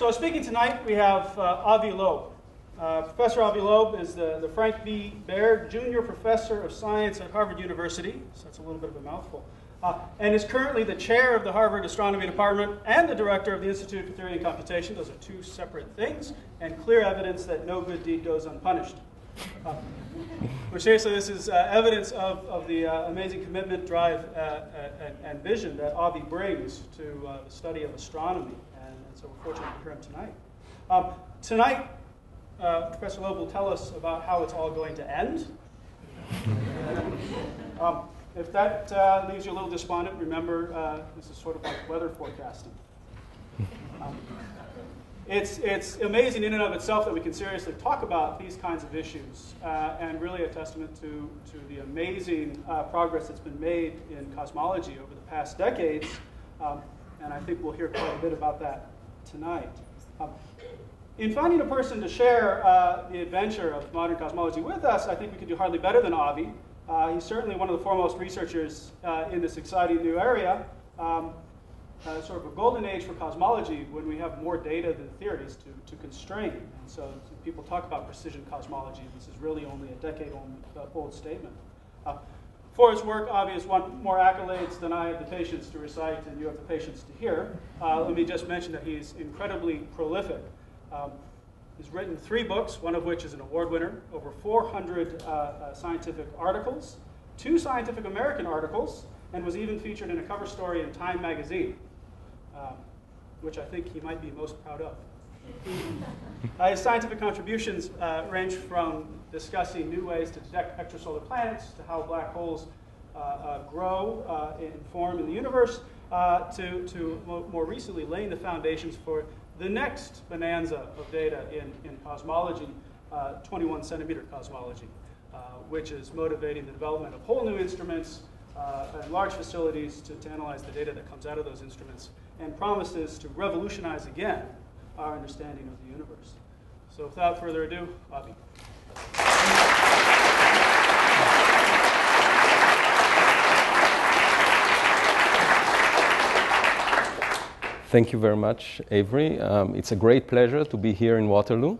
So speaking tonight, we have Avi Loeb. Professor Avi Loeb is the Frank B. Baird Junior Professor of Science at Harvard University, so that's a little bit of a mouthful, and is currently the chair of the Harvard Astronomy Department and the director of the Institute for Theory and Computation. Those are two separate things, and clear evidence that no good deed goes unpunished. But seriously, this is evidence of the amazing commitment, drive, and vision that Avi brings to the study of astronomy, and so we're fortunate to hear him tonight. Tonight, Professor Loeb will tell us about how it's all going to end. If that leaves you a little despondent, remember this is sort of like weather forecasting. It's amazing in and of itself that we can seriously talk about these kinds of issues, and really a testament to the amazing progress that's been made in cosmology over the past decades, and I think we'll hear quite a bit about that tonight. In finding a person to share the adventure of modern cosmology with us, I think we could do hardly better than Avi. He's certainly one of the foremost researchers in this exciting new area, sort of a golden age for cosmology when we have more data than theories to constrain. And so people talk about precision cosmology. This is really only a decade-old statement. For his work, Avi has won more accolades than I have the patience to recite and you have the patience to hear. Let me just mention that he's incredibly prolific. He's written 3 books, one of which is an award winner, over 400 scientific articles, 2 Scientific American articles, and was even featured in a cover story in Time magazine, which I think he might be most proud of. His scientific contributions range from discussing new ways to detect extrasolar planets, to how black holes grow and form in the universe, to more recently laying the foundations for the next bonanza of data in cosmology, 21-centimeter cosmology, which is motivating the development of whole new instruments and large facilities to analyze the data that comes out of those instruments, and promises to revolutionize again our understanding of the universe. So without further ado, Avi. Thank you very much, Avery. It's a great pleasure to be here in Waterloo.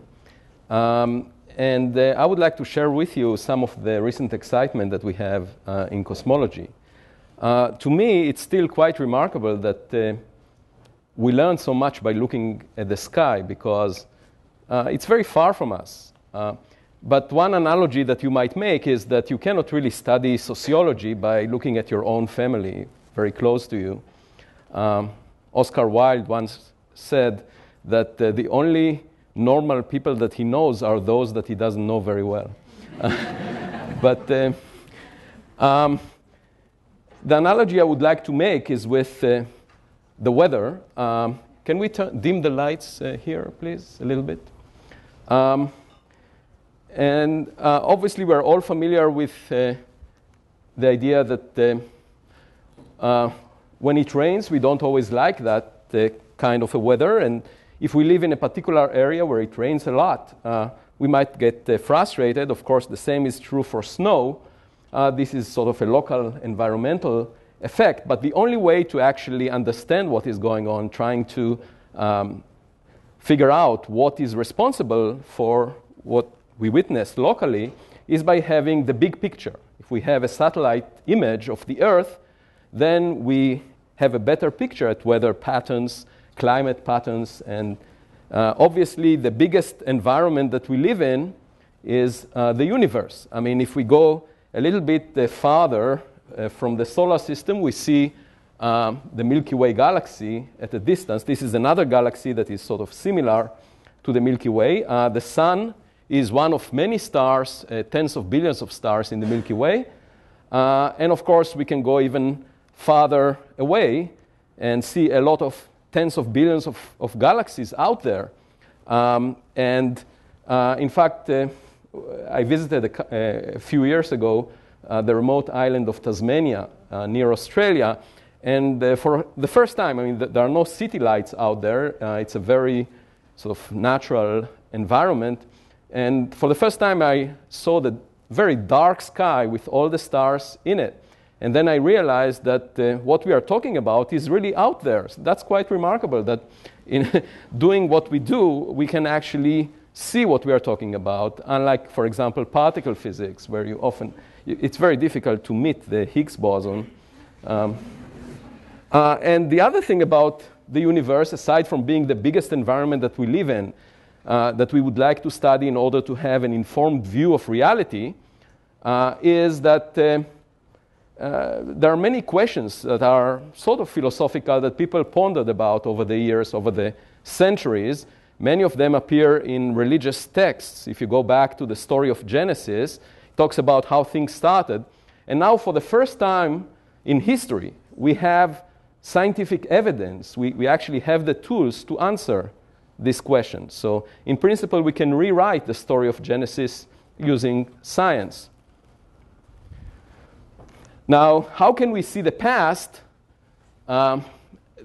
And I would like to share with you some of the recent excitement that we have in cosmology. To me, it's still quite remarkable that we learn so much by looking at the sky, because it's very far from us. But one analogy that you might make is that you cannot really study sociology by looking at your own family very close to you. Oscar Wilde once said that the only normal people that he knows are those that he doesn't know very well. But the analogy I would like to make is with the weather. Can we dim the lights here, please, a little bit? And obviously, we're all familiar with the idea that when it rains, we don't always like that kind of a weather. And if we live in a particular area where it rains a lot, we might get frustrated. Of course, the same is true for snow. This is sort of a local environmental effect. But the only way to actually understand what is going on, trying to figure out what is responsible for what we witness locally, is by having the big picture. If we have a satellite image of the Earth, then we have a better picture at weather patterns, climate patterns, and obviously the biggest environment that we live in is the universe. I mean, if we go a little bit farther from the solar system, we see the Milky Way galaxy at a distance. This is another galaxy that is sort of similar to the Milky Way. The sun is one of many stars, tens of billions of stars in the Milky Way. And of course, we can go even farther away and see a lot of tens of billions of galaxies out there. In fact, I visited a few years ago the remote island of Tasmania near Australia. And for the first time, I mean, there are no city lights out there. It's a very sort of natural environment. And for the first time, I saw the very dark sky with all the stars in it. And then I realized that what we are talking about is really out there. So that's quite remarkable, that in doing what we do, we can actually see what we are talking about, unlike, for example, particle physics, where it's very difficult to meet the Higgs boson. And the other thing about the universe, aside from being the biggest environment that we live in, that we would like to study in order to have an informed view of reality, is that there are many questions that are sort of philosophical that people pondered about over the years, over the centuries. Many of them appear in religious texts. If you go back to the story of Genesis, it talks about how things started. And now, for the first time in history, we have scientific evidence. We actually have the tools to answer this question. So, in principle, we can rewrite the story of Genesis using science. Now, how can we see the past?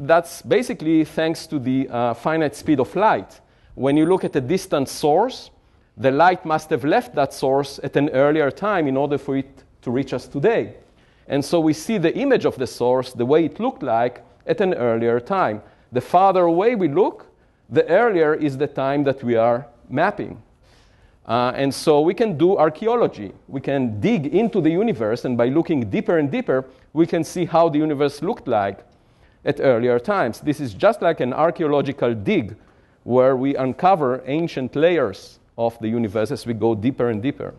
That's basically thanks to the finite speed of light. When you look at a distant source, the light must have left that source at an earlier time in order for it to reach us today. And so we see the image of the source, the way it looked like, at an earlier time. The farther away we look, the earlier is the time that we are mapping. And so we can do archaeology. We can dig into the universe, and by looking deeper and deeper, we can see how the universe looked like at earlier times. This is just like an archaeological dig, where we uncover ancient layers of the universe as we go deeper and deeper.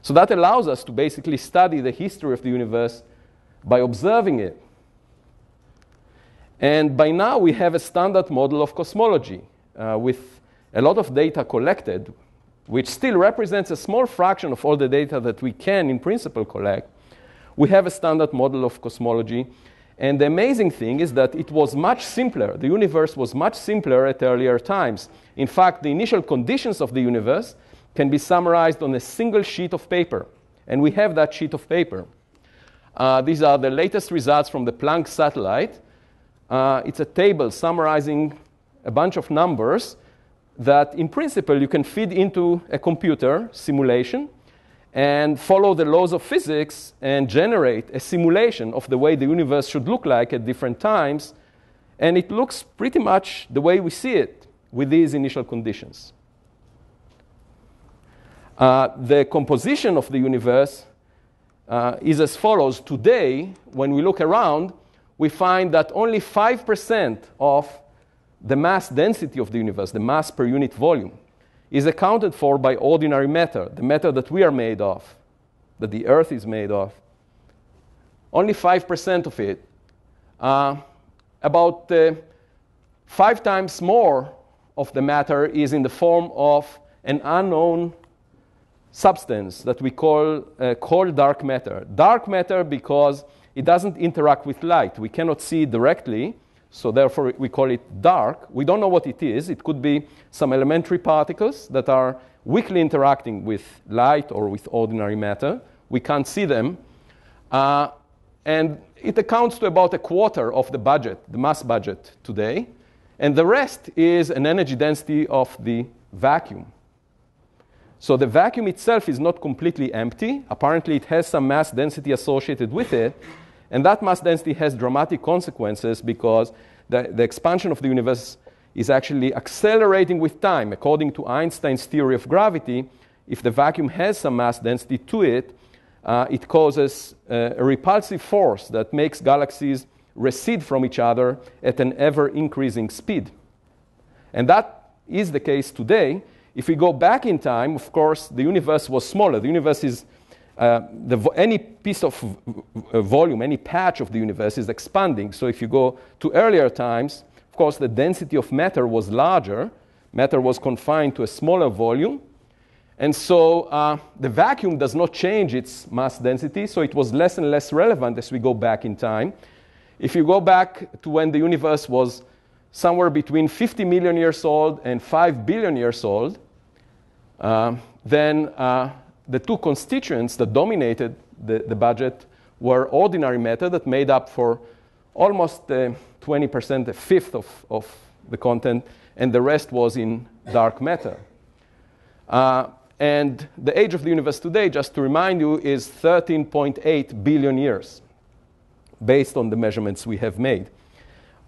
So that allows us to basically study the history of the universe by observing it. And by now, we have a standard model of cosmology with a lot of data collected, which still represents a small fraction of all the data that we can, in principle, collect. We have a standard model of cosmology. And the amazing thing is that it was much simpler. The universe was much simpler at earlier times. In fact, the initial conditions of the universe can be summarized on a single sheet of paper. And we have that sheet of paper. These are the latest results from the Planck satellite. It's a table summarizing a bunch of numbers that, in principle, you can feed into a computer simulation and follow the laws of physics and generate a simulation of the way the universe should look like at different times. And it looks pretty much the way we see it with these initial conditions. The composition of the universe is as follows. Today, when we look around, we find that only 5% of the mass density of the universe, the mass per unit volume, is accounted for by ordinary matter, the matter that we are made of, that the Earth is made of. Only 5% of it. About 5 times more of the matter is in the form of an unknown substance that we call dark matter. Dark matter because it doesn't interact with light. We cannot see it directly, so therefore we call it dark. We don't know what it is. It could be some elementary particles that are weakly interacting with light or with ordinary matter. We can't see them. And it accounts to about a quarter of the budget, the mass budget today. And the rest is an energy density of the vacuum. So the vacuum itself is not completely empty. Apparently, it has some mass density associated with it. And that mass density has dramatic consequences because the expansion of the universe is actually accelerating with time. According to Einstein's theory of gravity, if the vacuum has some mass density to it, it causes a repulsive force that makes galaxies recede from each other at an ever-increasing speed. And that is the case today. If we go back in time, of course, the universe was smaller. The universe is, any piece of volume, any patch of the universe is expanding. So if you go to earlier times, of course, the density of matter was larger. Matter was confined to a smaller volume. And so the vacuum does not change its mass density, so it was less and less relevant as we go back in time. If you go back to when the universe was somewhere between 50 million years old and 5 billion years old, then the two constituents that dominated the budget were ordinary matter that made up for almost 20%, a fifth of the content, and the rest was in dark matter. And the age of the universe today, just to remind you, is 13.8 billion years, based on the measurements we have made.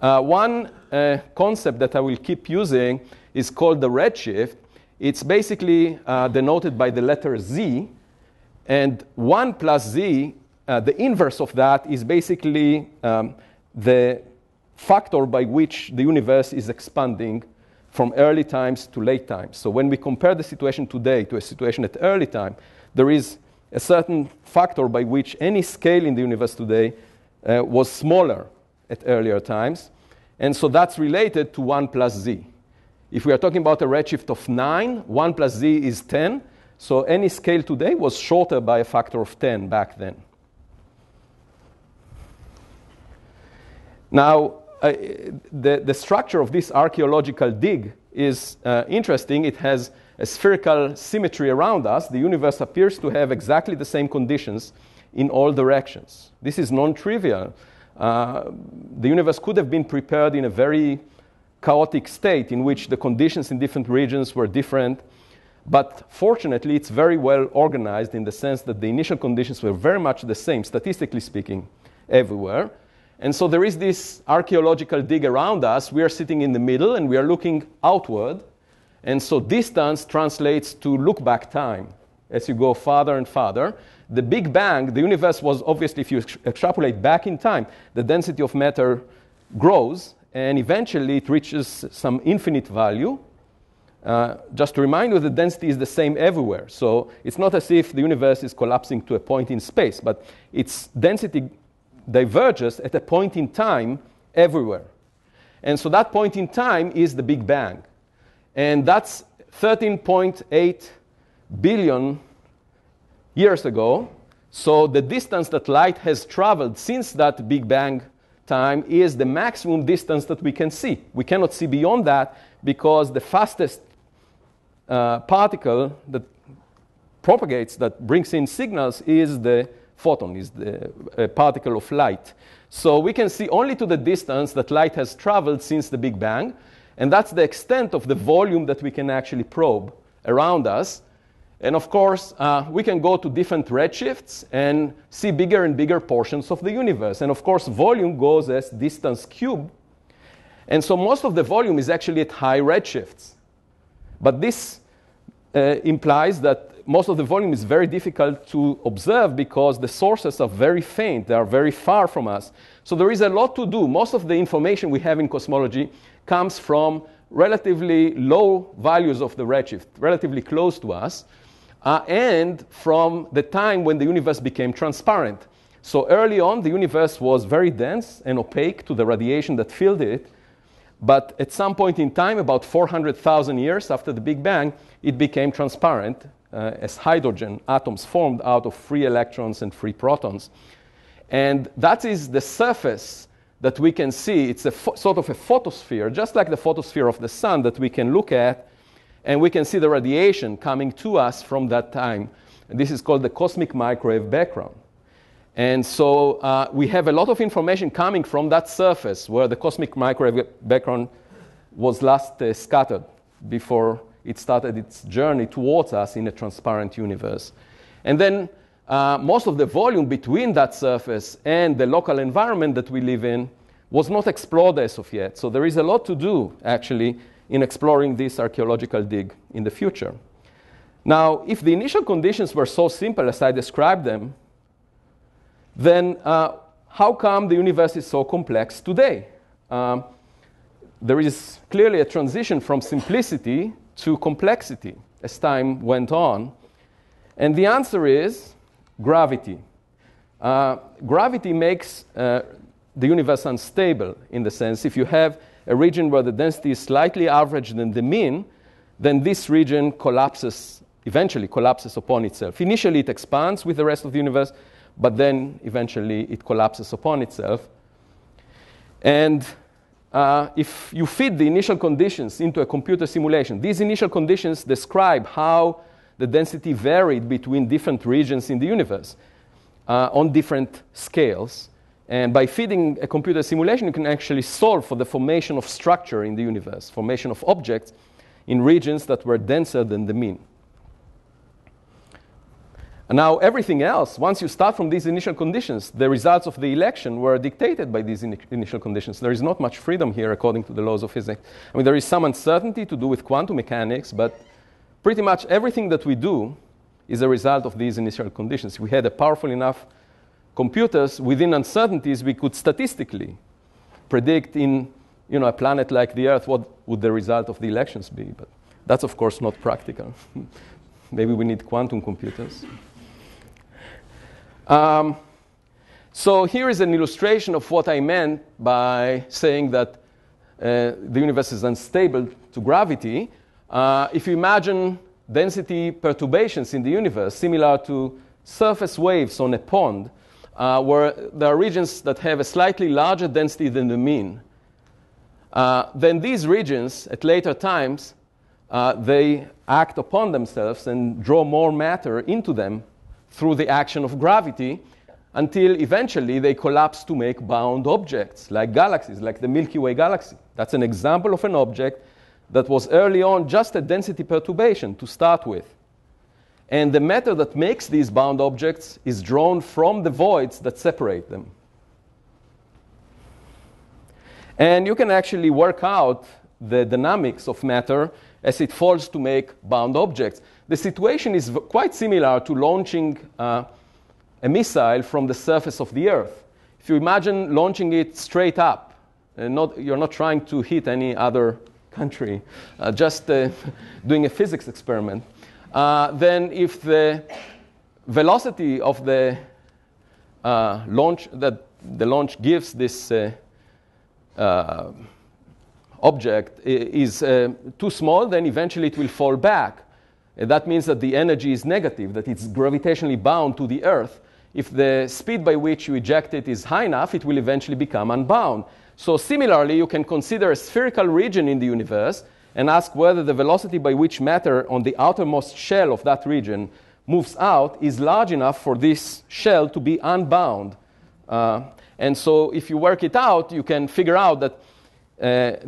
One concept that I will keep using is called the redshift. It's basically denoted by the letter Z. And 1 plus Z, the inverse of that, is basically the factor by which the universe is expanding from early times to late times. So when we compare the situation today to a situation at early time, there is a certain factor by which any scale in the universe today was smaller at earlier times. And so that's related to 1 plus Z. If we are talking about a redshift of 9, 1 plus Z is 10. So any scale today was shorter by a factor of 10 back then. Now, the structure of this archaeological dig is interesting. It has a spherical symmetry around us. The universe appears to have exactly the same conditions in all directions. This is non-trivial. The universe could have been prepared in a very chaotic state in which the conditions in different regions were different. But fortunately, it's very well organized in the sense that the initial conditions were very much the same, statistically speaking, everywhere. And so there is this archaeological dig around us. We are sitting in the middle, and we are looking outward. And so distance translates to look-back time as you go farther and farther. The Big Bang, the universe was obviously, if you extrapolate back in time, the density of matter grows, and eventually it reaches some infinite value. Just to remind you, the density is the same everywhere. So it's not as if the universe is collapsing to a point in space, but its density diverges at a point in time everywhere. And so that point in time is the Big Bang. And that's 13.8 billion years ago. So the distance that light has traveled since that Big Bang time is the maximum distance that we can see. We cannot see beyond that because the fastest particle that propagates, that brings in signals, is the photon, is the particle of light. So we can see only to the distance that light has traveled since the Big Bang, and that's the extent of the volume that we can actually probe around us. And of course, we can go to different redshifts and see bigger and bigger portions of the universe. And of course, volume goes as distance cubed. And so most of the volume is actually at high redshifts. But this implies that most of the volume is very difficult to observe because the sources are very faint. They are very far from us. So there is a lot to do. Most of the information we have in cosmology comes from relatively low values of the redshift, relatively close to us, and from the time when the universe became transparent. So early on, the universe was very dense and opaque to the radiation that filled it. But at some point in time, about 400,000 years after the Big Bang, it became transparent as hydrogen atoms formed out of free electrons and free protons. And that is the surface that we can see. It's a sort of a photosphere, just like the photosphere of the sun that we can look at, and we can see the radiation coming to us from that time. And this is called the cosmic microwave background. And so we have a lot of information coming from that surface where the cosmic microwave background was last scattered before it started its journey towards us in a transparent universe. And then most of the volume between that surface and the local environment that we live in was not explored as of yet. So there is a lot to do, actually, in exploring this archaeological dig in the future. Now, if the initial conditions were so simple as I described them, then how come the universe is so complex today? There is clearly a transition from simplicity to complexity as time went on. And the answer is gravity. Gravity makes the universe unstable in the sense if you have a region where the density is slightly average than the mean, then this region eventually collapses upon itself. Initially, it expands with the rest of the universe, but then eventually it collapses upon itself. And if you fit the initial conditions into a computer simulation, these initial conditions describe how the density varied between different regions in the universe on different scales. And by feeding a computer simulation, you can actually solve for the formation of structure in the universe, formation of objects in regions that were denser than the mean. And now everything else, once you start from these initial conditions, the results of the election were dictated by these initial conditions. There is not much freedom here according to the laws of physics. I mean, there is some uncertainty to do with quantum mechanics, but pretty much everything that we do is a result of these initial conditions. If we had a powerful enough computers within uncertainties, we could statistically predict in a planet like the Earth what would the result of the elections be. But that's, of course, not practical. Maybe we need quantum computers. So here is an illustration of what I meant by saying that the universe is unstable to gravity. If you imagine density perturbations in the universe similar to surface waves on a pond, where there are regions that have a slightly larger density than the mean, then these regions, at later times, they act upon themselves and draw more matter into them through the action of gravity, until eventually they collapse to make bound objects, like galaxies, like the Milky Way galaxy. That's an example of an object that was early on just a density perturbation to start with. And the matter that makes these bound objects is drawn from the voids that separate them. And you can actually work out the dynamics of matter as it falls to make bound objects. The situation is quite similar to launching a missile from the surface of the Earth. If you imagine launching it straight up, you're not trying to hit any other country, just doing a physics experiment, then if the velocity of the launch that the launch gives this object is too small, then eventually it will fall back. That means that the energy is negative, that it's gravitationally bound to the Earth. If the speed by which you eject it is high enough, it will eventually become unbound. So similarly, you can consider a spherical region in the universe and ask whether the velocity by which matter on the outermost shell of that region moves out is large enough for this shell to be unbound. And so if you work it out, you can figure out that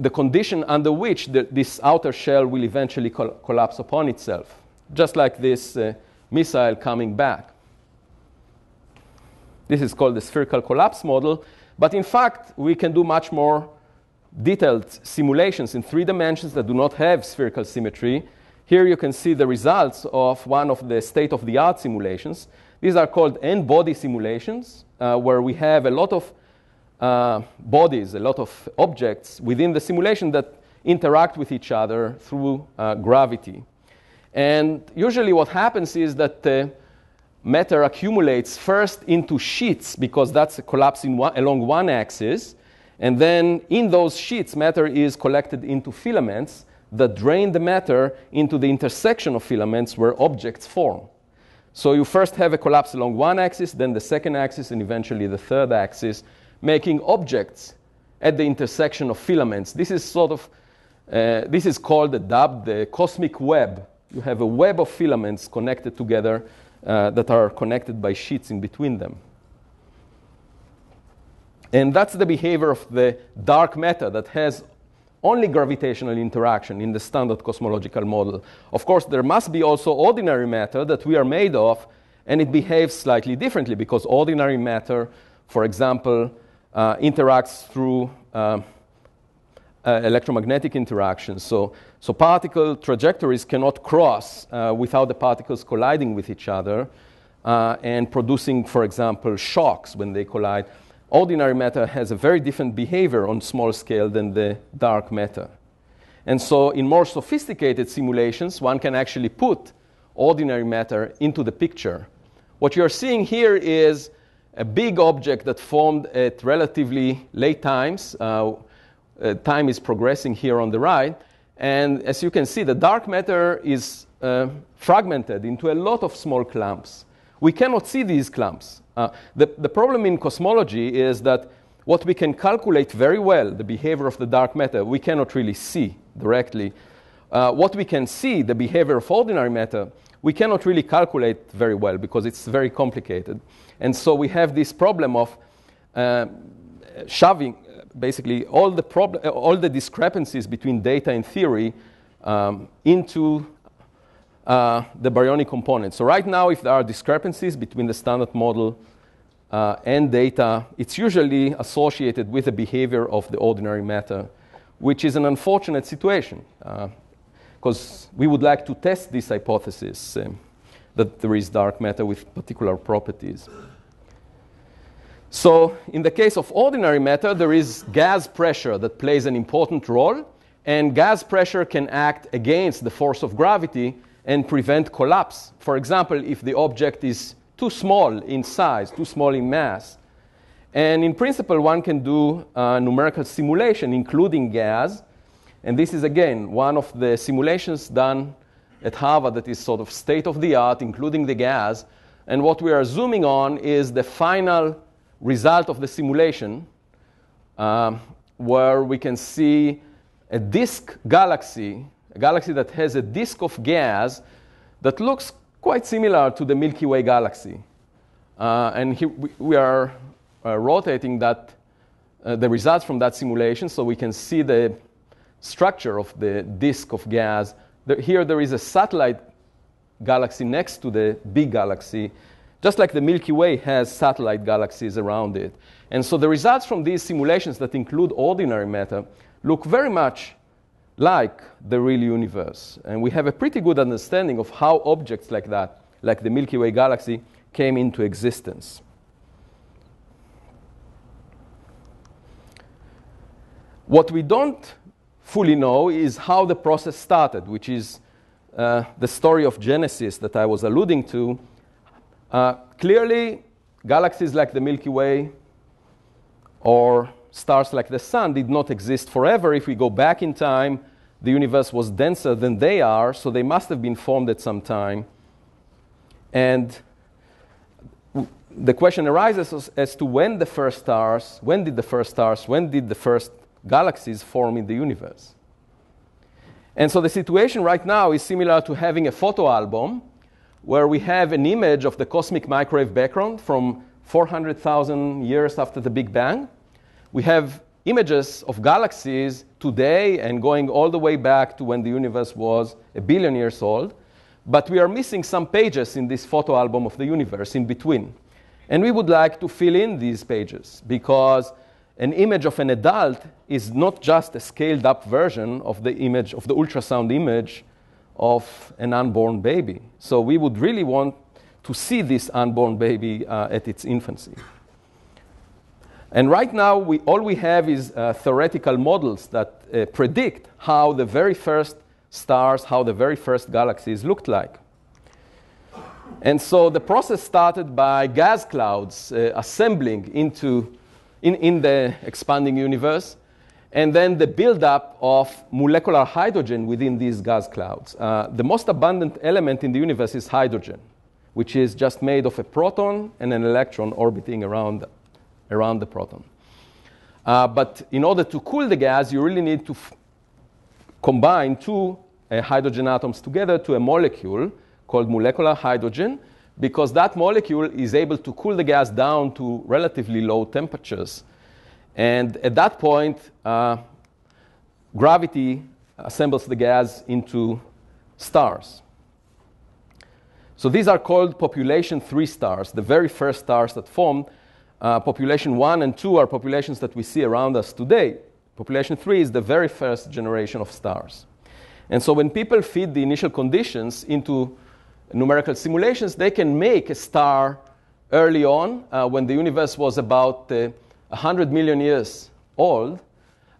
the condition under which this outer shell will eventually collapse upon itself, just like this missile coming back. This is called the spherical collapse model. But in fact, we can do much more detailed simulations in 3 dimensions that do not have spherical symmetry. Here you can see the results of one of the state-of-the-art simulations. These are called n-body simulations, where we have a lot of bodies, a lot of objects within the simulation that interact with each other through gravity. And usually what happens is that matter accumulates first into sheets, because that's a collapse along one axis. And then in those sheets, matter is collected into filaments that drain the matter into the intersection of filaments where objects form. So you first have a collapse along one axis, then the second axis, and eventually the third axis, making objects at the intersection of filaments. This is called the cosmic web. You have a web of filaments connected together that are connected by sheets in between them. And that's the behavior of the dark matter that has only gravitational interaction in the standard cosmological model. Of course, there must be also ordinary matter that we are made of, and it behaves slightly differently, because ordinary matter, for example, interacts through electromagnetic interactions. So particle trajectories cannot cross without the particles colliding with each other and producing, for example, shocks when they collide. Ordinary matter has a very different behavior on small scale than the dark matter. And so in more sophisticated simulations, one can actually put ordinary matter into the picture. What you're seeing here is a big object that formed at relatively late times. Time is progressing here on the right. And as you can see, the dark matter is fragmented into a lot of small clumps. We cannot see these clumps. The problem in cosmology is that what we can calculate very well, the behavior of the dark matter, we cannot really see directly. What we can see, the behavior of ordinary matter, we cannot really calculate very well because it's very complicated. And so we have this problem of shoving basically all the discrepancies between data and theory into the baryonic component. So right now, if there are discrepancies between the standard model and data, it's usually associated with the behavior of the ordinary matter, which is an unfortunate situation, because we would like to test this hypothesis that there is dark matter with particular properties. So in the case of ordinary matter, there is gas pressure that plays an important role, and gas pressure can act against the force of gravity and prevent collapse. For example, if the object is too small in size, too small in mass. And in principle, one can do numerical simulation, including gas. And this is, again, one of the simulations done at Harvard that is sort of state-of-the-art, including the gas. And what we are zooming on is the final result of the simulation, where we can see a disk galaxy, a galaxy that has a disk of gas that looks quite similar to the Milky Way galaxy. And here we are rotating that, the results from that simulation, so we can see the structure of the disk of gas. Here there is a satellite galaxy next to the big galaxy, just like the Milky Way has satellite galaxies around it. And so the results from these simulations that include ordinary matter look very much like the real universe. And we have a pretty good understanding of how objects like that, like the Milky Way galaxy, came into existence. What we don't fully know is how the process started, which is the story of Genesis that I was alluding to. Clearly, galaxies like the Milky Way or stars like the Sun did not exist forever. If we go back in time, the universe was denser than they are, so they must have been formed at some time. And the question arises as to when did the first stars, when did the first galaxies form in the universe? And so the situation right now is similar to having a photo album where we have an image of the cosmic microwave background from 400,000 years after the Big Bang. We have images of galaxies today and going all the way back to when the universe was 1 billion years old. But we are missing some pages in this photo album of the universe in between. And we would like to fill in these pages, because an image of an adult is not just a scaled up version of the image, of the ultrasound image of an unborn baby. So we would really want to see this unborn baby at its infancy. And right now, all we have is theoretical models that predict how the very first stars, how the very first galaxies looked like. And so the process started by gas clouds assembling in the expanding universe, and then the buildup of molecular hydrogen within these gas clouds. The most abundant element in the universe is hydrogen, which is just made of a proton and an electron orbiting around the proton. But in order to cool the gas, you really need to combine two hydrogen atoms together to a molecule called molecular hydrogen, because that molecule is able to cool the gas down to relatively low temperatures. And at that point, gravity assembles the gas into stars. So these are called population 3 stars, the very first stars that formed. Population 1 and 2 are populations that we see around us today. Population 3 is the very first generation of stars. And so when people feed the initial conditions into numerical simulations, they can make a star early on, when the universe was about 100 million years old.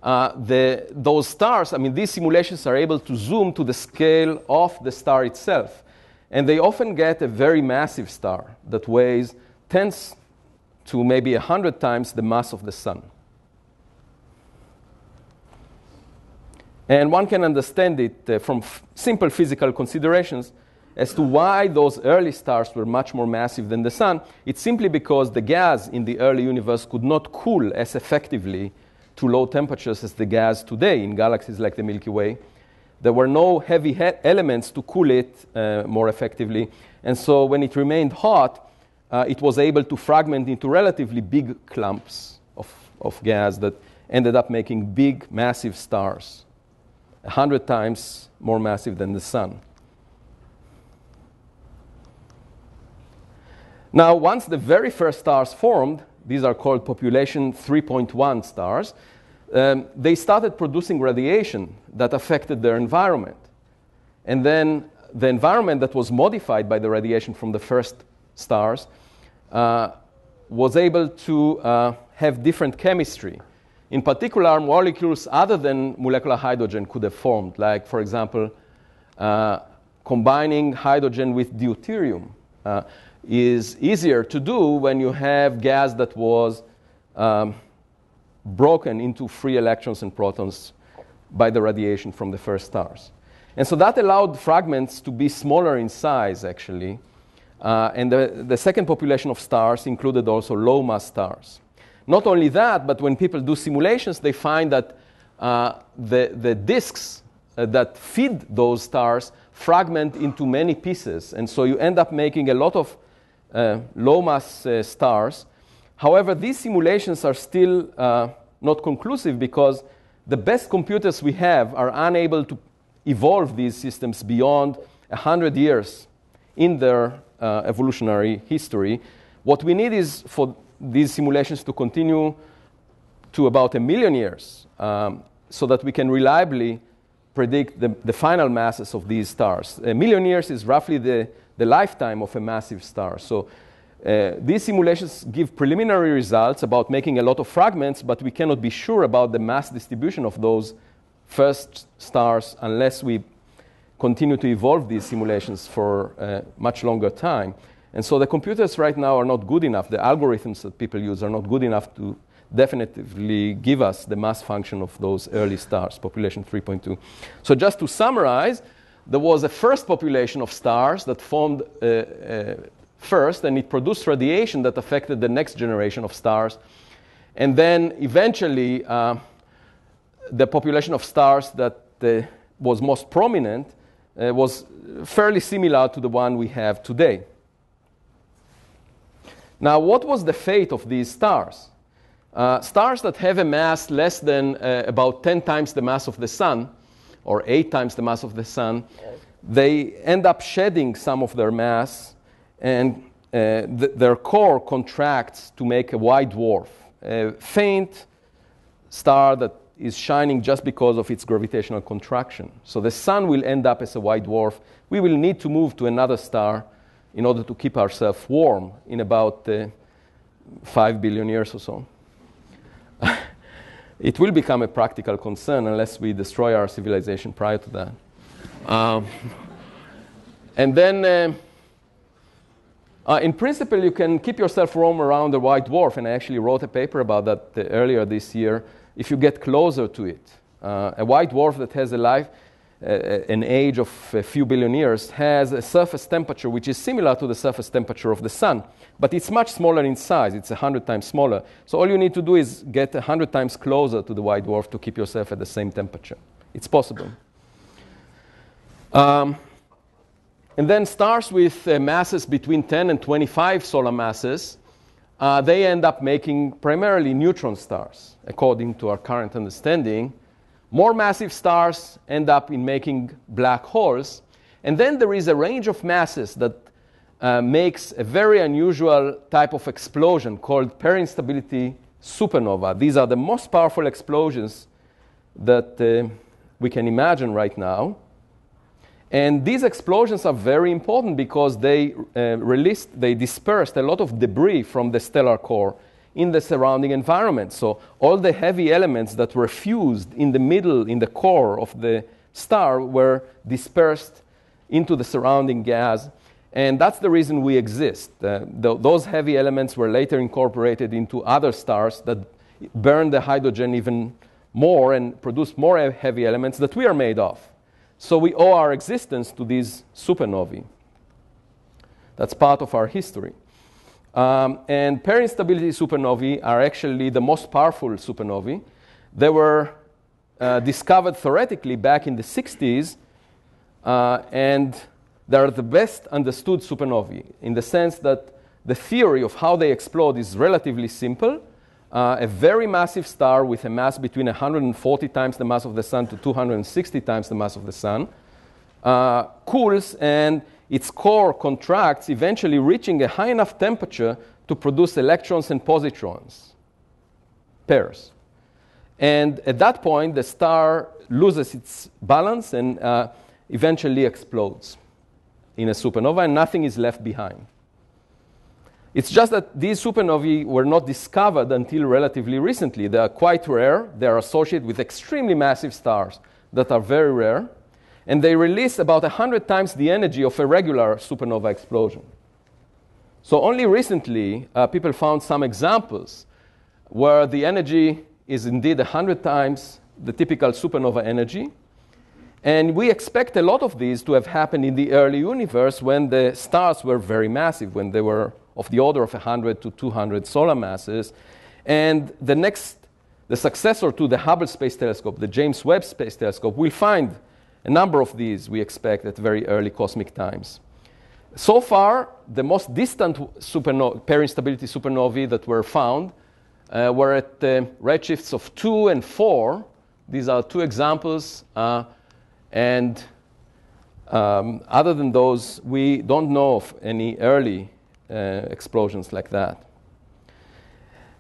Those stars, these simulations are able to zoom to the scale of the star itself. And they often get a very massive star that weighs tens to maybe 100 times the mass of the sun. And one can understand it from simple physical considerations as to why those early stars were much more massive than the sun. It's simply because the gas in the early universe could not cool as effectively to low temperatures as the gas today in galaxies like the Milky Way. There were no heavy elements to cool it more effectively. And so when it remained hot, it was able to fragment into relatively big clumps of gas that ended up making big, massive stars, 100 times more massive than the sun. Now, once the very first stars formed, these are called population 3.1 stars, they started producing radiation that affected their environment. And then the environment that was modified by the radiation from the first stars was able to have different chemistry. In particular, molecules other than molecular hydrogen could have formed, like, for example, combining hydrogen with deuterium is easier to do when you have gas that was broken into free electrons and protons by the radiation from the first stars. And so that allowed fragments to be smaller in size, actually. And the second population of stars included also low-mass stars. Not only that, but when people do simulations, they find that the disks that feed those stars fragment into many pieces. And so you end up making a lot of low-mass stars. However, these simulations are still not conclusive because the best computers we have are unable to evolve these systems beyond 100 years in their evolutionary history. What we need is for these simulations to continue to about 1 million years so that we can reliably predict the final masses of these stars. 1 million years is roughly the lifetime of a massive star. So these simulations give preliminary results about making a lot of fragments, but we cannot be sure about the mass distribution of those first stars unless we continue to evolve these simulations for a much longer time. And so the computers right now are not good enough. The algorithms that people use are not good enough to definitively give us the mass function of those early stars, population 3.2. So just to summarize, there was a first population of stars that formed first, and it produced radiation that affected the next generation of stars. And then eventually, the population of stars that was most prominent was fairly similar to the one we have today. Now, what was the fate of these stars? Stars that have a mass less than about 10 times the mass of the sun, or 8 times the mass of the sun, they end up shedding some of their mass, and their core contracts to make a white dwarf, a faint star that is shining just because of its gravitational contraction. So the sun will end up as a white dwarf. We will need to move to another star in order to keep ourselves warm in about 5 billion years or so. It will become a practical concern unless we destroy our civilization prior to that. And then, in principle, you can keep yourself warm around a white dwarf, and I actually wrote a paper about that earlier this year, if you get closer to it. A white dwarf that has an age of a few billion years has a surface temperature which is similar to the surface temperature of the sun, but it's much smaller in size. It's 100 times smaller. So all you need to do is get 100 times closer to the white dwarf to keep yourself at the same temperature. It's possible. And then stars with masses between 10 and 25 solar masses, they end up making primarily neutron stars, according to our current understanding. More massive stars end up in making black holes. And then there is a range of masses that makes a very unusual type of explosion called peri-instability supernova. These are the most powerful explosions that we can imagine right now. And these explosions are very important because they dispersed a lot of debris from the stellar core in the surrounding environment. So all the heavy elements that were fused in the middle, in the core of the star, were dispersed into the surrounding gas. And that's the reason we exist. Those heavy elements were later incorporated into other stars that burned the hydrogen even more and produced more heavy elements that we are made of. So we owe our existence to these supernovae. That's part of our history. And peri-instability supernovae are actually the most powerful supernovae. They were discovered theoretically back in the 60s, and they're the best understood supernovae in the sense that the theory of how they explode is relatively simple. A very massive star with a mass between 140 times the mass of the sun to 260 times the mass of the sun cools, and its core contracts, eventually reaching a high enough temperature to produce electrons and positrons, pairs. And at that point, the star loses its balance and eventually explodes in a supernova, and nothing is left behind. It's just that these supernovae were not discovered until relatively recently. They are quite rare. They are associated with extremely massive stars that are very rare. And they release about 100 times the energy of a regular supernova explosion. So only recently, people found some examples where the energy is indeed 100 times the typical supernova energy. And we expect a lot of these to have happened in the early universe when the stars were very massive, when they were of the order of 100 to 200 solar masses. And the successor to the Hubble Space Telescope, the James Webb Space Telescope, will find a number of these, we expect, at very early cosmic times. So far, the most distant pair instability supernovae that were found were at redshifts of 2 and 4. These are two examples. And other than those, we don't know of any early explosions like that.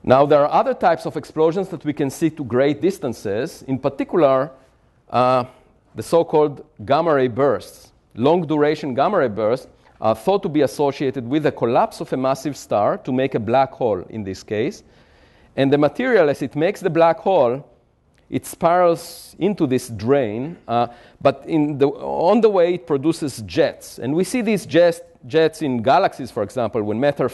Now, there are other types of explosions that we can see to great distances, in particular, the so-called gamma ray bursts. Long-duration gamma ray bursts are thought to be associated with the collapse of a massive star to make a black hole in this case. And the material, as it makes the black hole, it spirals into this drain, but on the way it produces jets. And we see these jets in galaxies, for example, when matter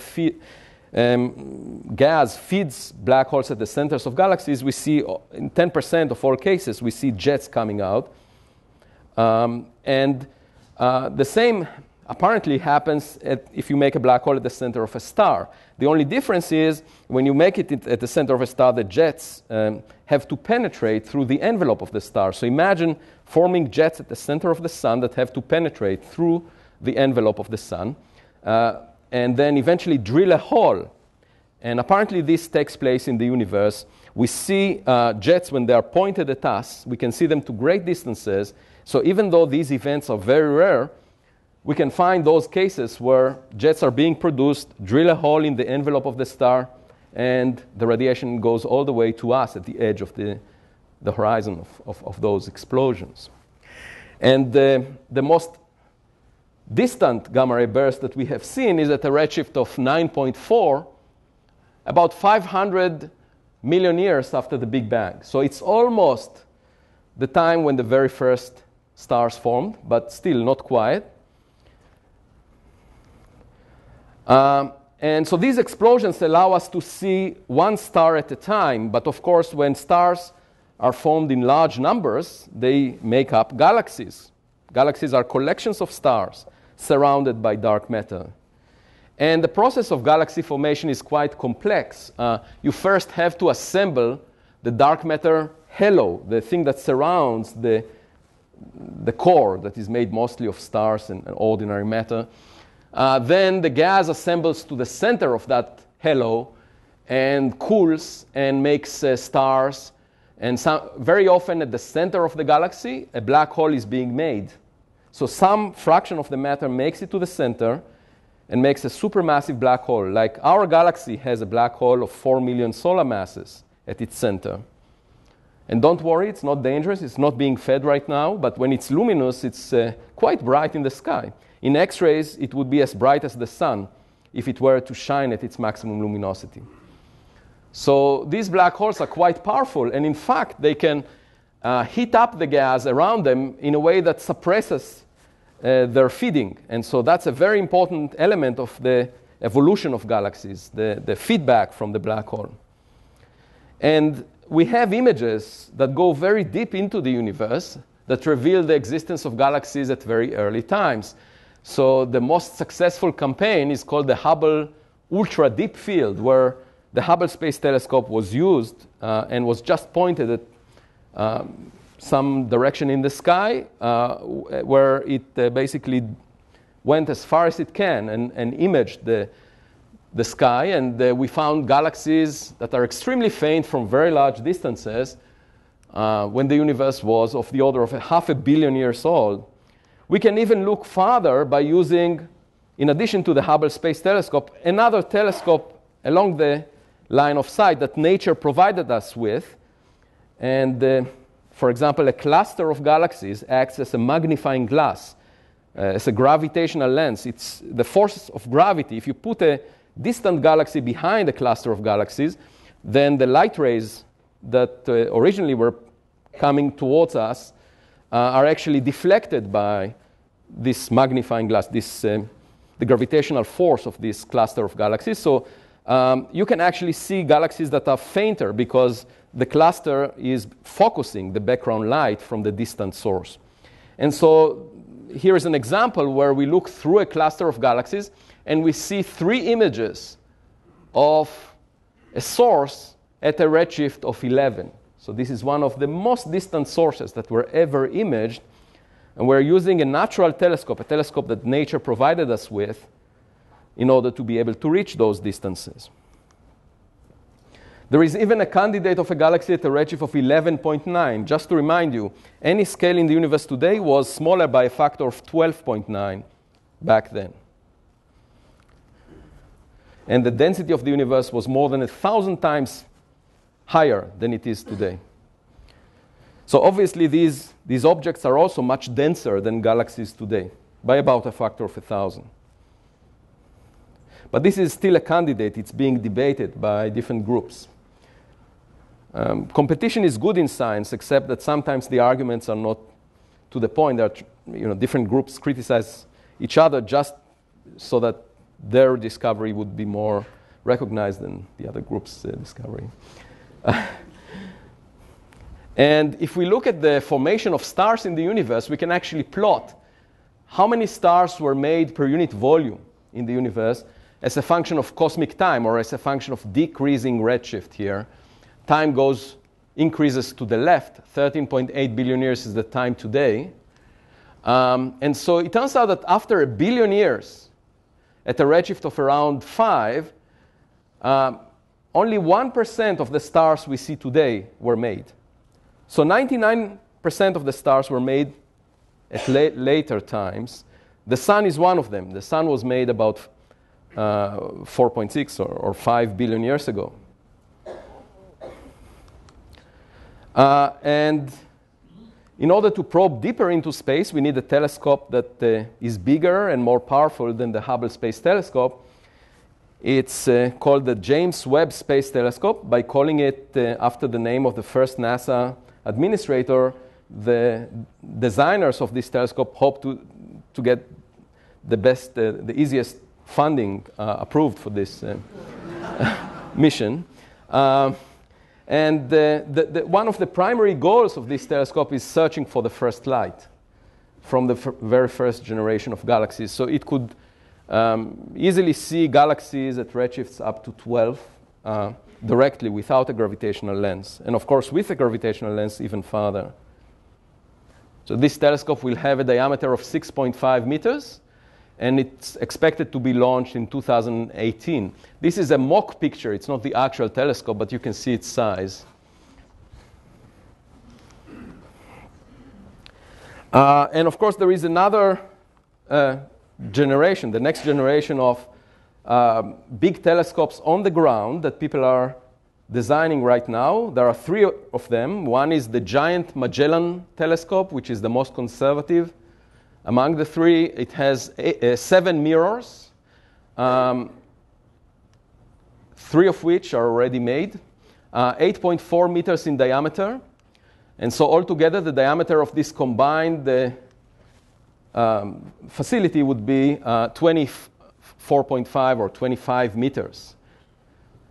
gas feeds black holes at the centers of galaxies. We see in 10% of all cases, we see jets coming out. And the same apparently happens if you make a black hole at the center of a star. The only difference is when you make it at the center of a star, the jets have to penetrate through the envelope of the star. So imagine forming jets at the center of the sun that have to penetrate through the envelope of the sun and then eventually drill a hole. And apparently this takes place in the universe. We see jets when they are pointed at us. We can see them to great distances. So even though these events are very rare, we can find those cases where jets are being produced, drill a hole in the envelope of the star, and the radiation goes all the way to us at the edge of the horizon of those explosions. And the most distant gamma ray burst that we have seen is at a redshift of 9.4, about 500 million years after the Big Bang. So it's almost the time when the very first stars formed, but still not quite. And so these explosions allow us to see one star at a time. But of course, when stars are formed in large numbers, they make up galaxies. Galaxies are collections of stars surrounded by dark matter. And the process of galaxy formation is quite complex. You first have to assemble the dark matter halo, the thing that surrounds the core that is made mostly of stars and ordinary matter. Then the gas assembles to the center of that halo and cools and makes stars. And very often at the center of the galaxy, a black hole is being made. So some fraction of the matter makes it to the center and makes a supermassive black hole. Like our galaxy has a black hole of 4 million solar masses at its center. And don't worry, it's not dangerous. It's not being fed right now. But when it's luminous, it's quite bright in the sky. In X-rays, it would be as bright as the sun if it were to shine at its maximum luminosity. So these black holes are quite powerful. And in fact, they can heat up the gas around them in a way that suppresses their feeding. And so that's a very important element of the evolution of galaxies, the feedback from the black hole. And we have images that go very deep into the universe that reveal the existence of galaxies at very early times. So the most successful campaign is called the Hubble Ultra Deep Field, where the Hubble Space Telescope was used and was just pointed at some direction in the sky where it basically went as far as it can and imaged the sky. And we found galaxies that are extremely faint from very large distances when the universe was of the order of 500 million years old. We can even look farther by using, in addition to the Hubble Space Telescope, another telescope along the line of sight that nature provided us with. And for example, a cluster of galaxies acts as a magnifying glass, as a gravitational lens. It's the force of gravity. If you put a distant galaxy behind a cluster of galaxies, then the light rays that originally were coming towards us are actually deflected by this magnifying glass, the gravitational force of this cluster of galaxies. So you can actually see galaxies that are fainter because the cluster is focusing the background light from the distant source. And so here is an example where we look through a cluster of galaxies and we see 3 images of a source at a redshift of 11. So this is one of the most distant sources that were ever imaged. And we're using a natural telescope, a telescope that nature provided us with, in order to be able to reach those distances. There is even a candidate of a galaxy at a redshift of 11.9. Just to remind you, any scale in the universe today was smaller by a factor of 12.9 back then. And the density of the universe was more than 1,000 times higher than it is today. So obviously, these objects are also much denser than galaxies today, by about a factor of 1,000. But this is still a candidate. It's being debated by different groups. Competition is good in science, except that sometimes the arguments are not to the point. That different groups criticize each other just so that their discovery would be more recognized than the other group's discovery. And if we look at the formation of stars in the universe, we can actually plot how many stars were made per unit volume in the universe as a function of cosmic time, or as a function of decreasing redshift here. Time increases to the left. 13.8 billion years is the time today. And so it turns out that after 1 billion years, at a redshift of around 5, only 1% of the stars we see today were made. So 99% of the stars were made at later times. The sun is one of them. The sun was made about 4.6 or 5 billion years ago. And in order to probe deeper into space, we need a telescope that is bigger and more powerful than the Hubble Space Telescope. It's called the James Webb Space Telescope. By calling it after the name of the first NASA administrator, the designers of this telescope hope to get the easiest funding approved for this mission. And one of the primary goals of this telescope is searching for the first light from the very first generation of galaxies. So it could easily see galaxies at redshifts up to 12 directly without a gravitational lens. And of course, with a gravitational lens, even farther. So this telescope will have a diameter of 6.5 meters. And it's expected to be launched in 2018. This is a mock picture. It's not the actual telescope, but you can see its size. And of course, there is another generation, the next generation of big telescopes on the ground that people are designing right now. There are 3 of them. One is the giant Magellan telescope, which is the most conservative. Among the 3, it has 7 mirrors, 3 of which are already made, 8.4 meters in diameter. And so altogether, the diameter of this combined facility would be 24.5 or 25 meters.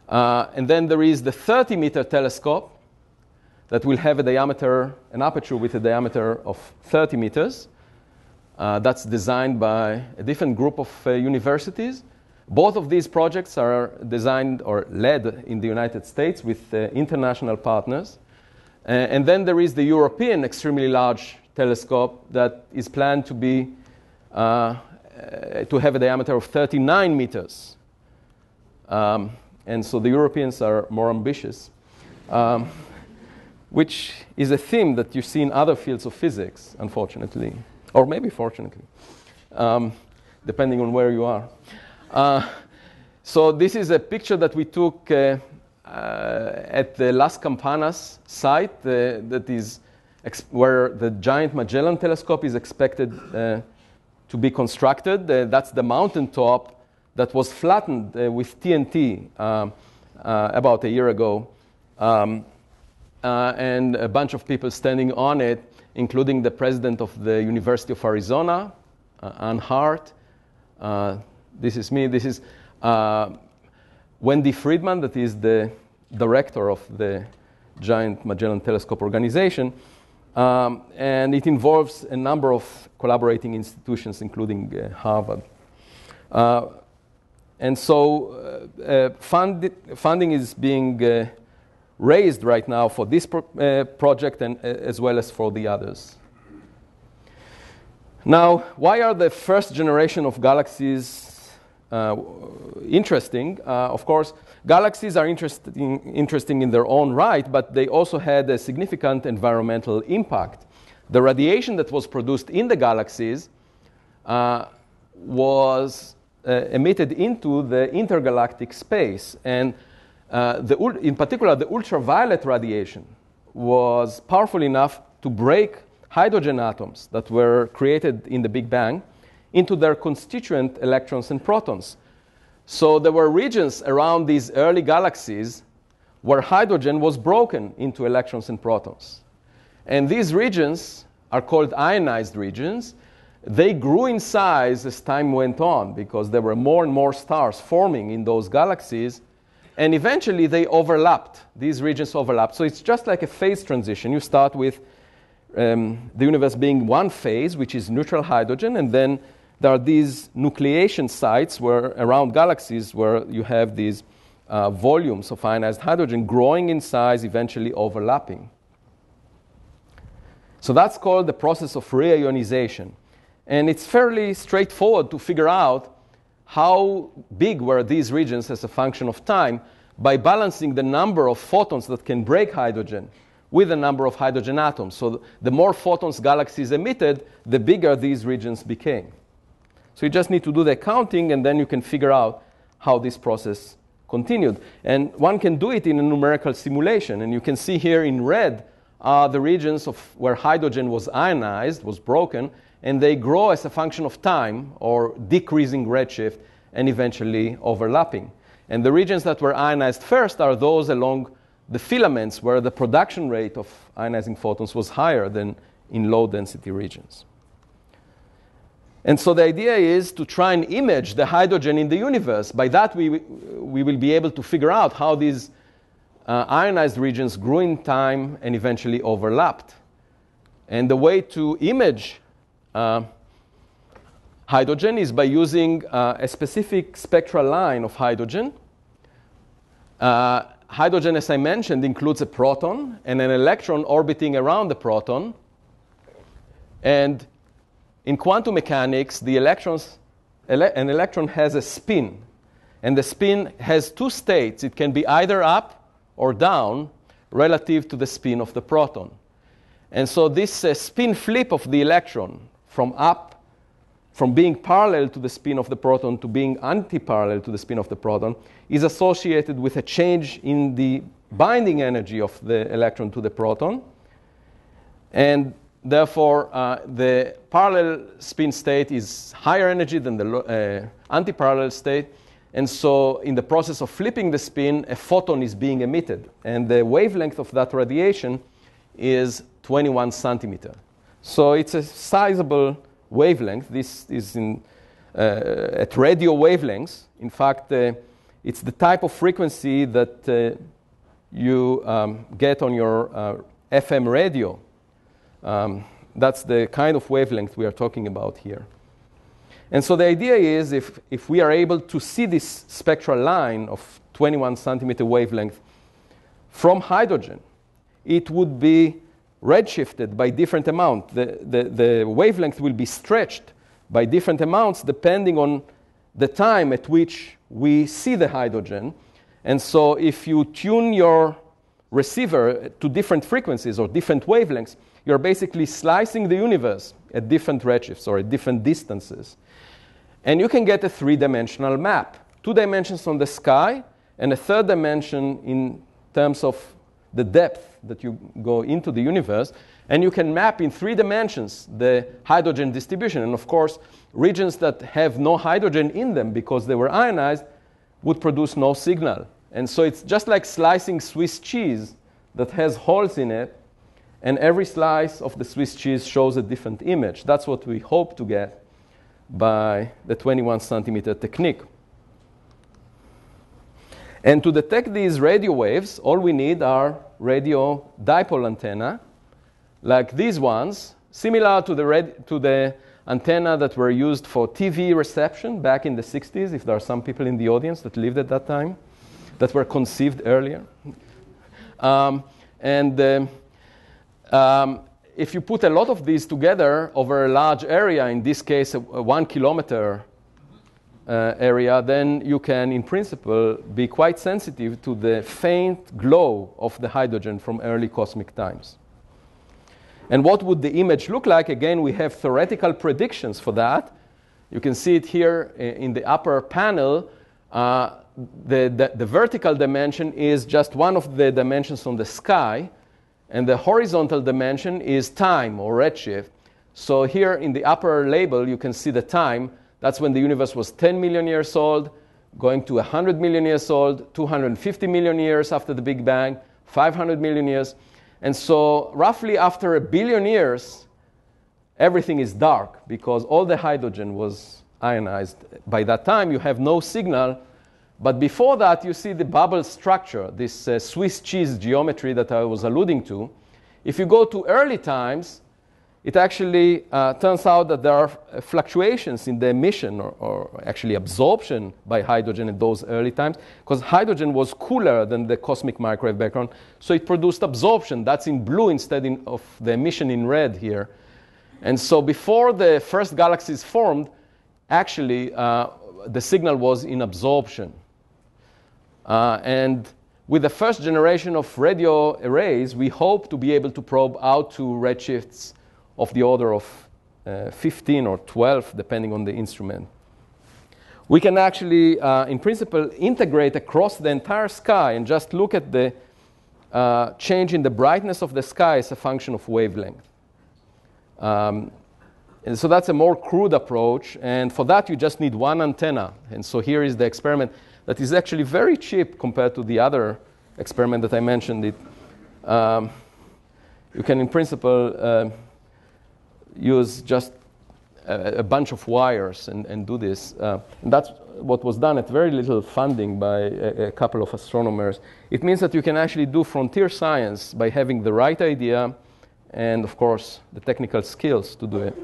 And then there is the 30-meter telescope that will have an aperture with a diameter of 30 meters. That's designed by a different group of universities. Both of these projects are designed or led in the United States with international partners. And then there is the European extremely large telescope that is planned to be to have a diameter of 39 meters. And so the Europeans are more ambitious, which is a theme that you see in other fields of physics, unfortunately. or maybe fortunately, depending on where you are. So this is a picture that we took at the Las Campanas site, that is where the Giant Magellan Telescope is expected to be constructed. That's the mountaintop that was flattened with TNT about a year ago. And a bunch of people standing on it, including the president of the University of Arizona, Ann Hart. This is me. This is Wendy Friedman, that is the director of the Giant Magellan Telescope organization. And it involves a number of collaborating institutions, including Harvard. And so funding is being raised right now for this project, and as well as for the others. Now, why are the first generation of galaxies interesting? Of course, galaxies are interesting in their own right, but they also had a significant environmental impact. The radiation that was produced in the galaxies was emitted into the intergalactic space, and in particular, the ultraviolet radiation was powerful enough to break hydrogen atoms that were created in the Big Bang into their constituent electrons and protons. So there were regions around these early galaxies where hydrogen was broken into electrons and protons. And these regions are called ionized regions. They grew in size as time went on because there were more and more stars forming in those galaxies. And eventually they overlapped. These regions overlapped. So it's just like a phase transition. You start with the universe being one phase, which is neutral hydrogen, and then there are these nucleation sites around galaxies where you have these volumes of ionized hydrogen growing in size, eventually overlapping. So that's called the process of reionization. And it's fairly straightforward to figure out how big were these regions as a function of time by balancing the number of photons that can break hydrogen with the number of hydrogen atoms. So the more photons galaxies emitted, the bigger these regions became. So you just need to do the counting, and then you can figure out how this process continued. And one can do it in a numerical simulation. And you can see here in red are the regions where hydrogen was ionized, was broken, and they grow as a function of time, or decreasing redshift, and eventually overlapping. And the regions that were ionized first are those along the filaments where the production rate of ionizing photons was higher than in low-density regions. And so the idea is to try and image the hydrogen in the universe. By that, we will be able to figure out how these ionized regions grew in time and eventually overlapped. And the way to image hydrogen is by using a specific spectral line of hydrogen. Hydrogen, as I mentioned, includes a proton and an electron orbiting around the proton. And in quantum mechanics, an electron has a spin. And the spin has two states. It can be either up or down relative to the spin of the proton. And so this spin flip of the electron from being parallel to the spin of the proton to being anti-parallel to the spin of the proton is associated with a change in the binding energy of the electron to the proton. And therefore, the parallel spin state is higher energy than the anti-parallel state. And so in the process of flipping the spin, a photon is being emitted. And the wavelength of that radiation is 21 centimeter. So it's a sizable wavelength. This is at radio wavelengths. In fact, it's the type of frequency that you get on your FM radio. That's the kind of wavelength we are talking about here. And so the idea is if we are able to see this spectral line of 21 centimeter wavelength from hydrogen, it would be redshifted by different amount. The wavelength will be stretched by different amounts depending on the time at which we see the hydrogen. And so if you tune your receiver to different frequencies or different wavelengths, you're basically slicing the universe at different redshifts or at different distances. And you can get a three-dimensional map. 2 dimensions on the sky, and a third dimension in terms of the depth that you go into the universe. And you can map in 3 dimensions the hydrogen distribution. And of course, regions that have no hydrogen in them because they were ionized would produce no signal. And so it's just like slicing Swiss cheese that has holes in it, and every slice of the Swiss cheese shows a different image. That's what we hope to get by the 21 centimeter technique. And to detect these radio waves, all we need are radio dipole antenna, like these ones, similar to the antenna that were used for TV reception back in the 60s, if there are some people in the audience that lived at that time, that were conceived earlier. If you put a lot of these together over a large area, in this case a 1 kilometer area, then you can, in principle, be quite sensitive to the faint glow of the hydrogen from early cosmic times. And what would the image look like? Again, we have theoretical predictions for that. You can see it here in the upper panel. The vertical dimension is just one of the dimensions on the sky, and the horizontal dimension is time or redshift. So here in the upper label, you can see the time. That's when the universe was 10 million years old, going to 100 million years old, 250 million years after the Big Bang, 500 million years. And so roughly after 1 billion years, everything is dark because all the hydrogen was ionized. By that time, you have no signal. But before that, you see the bubble structure, this Swiss cheese geometry that I was alluding to. If you go to early times, it actually turns out that there are fluctuations in the emission or actually absorption by hydrogen in those early times, because hydrogen was cooler than the cosmic microwave background, so it produced absorption. That's in blue instead of the emission in red here. And so before the first galaxies formed, actually the signal was in absorption. And with the first generation of radio arrays, we hope to be able to probe out to redshifts of the order of 15 or 12, depending on the instrument. We can actually, in principle, integrate across the entire sky and just look at the change in the brightness of the sky as a function of wavelength. And so that's a more crude approach. And for that, you just need one antenna. And so here is the experiment that is actually very cheap compared to the other experiment that I mentioned. You can, in principle, use just a bunch of wires and do this. And that's what was done at very little funding by a couple of astronomers. It means that you can actually do frontier science by having the right idea and, of course, the technical skills to do it.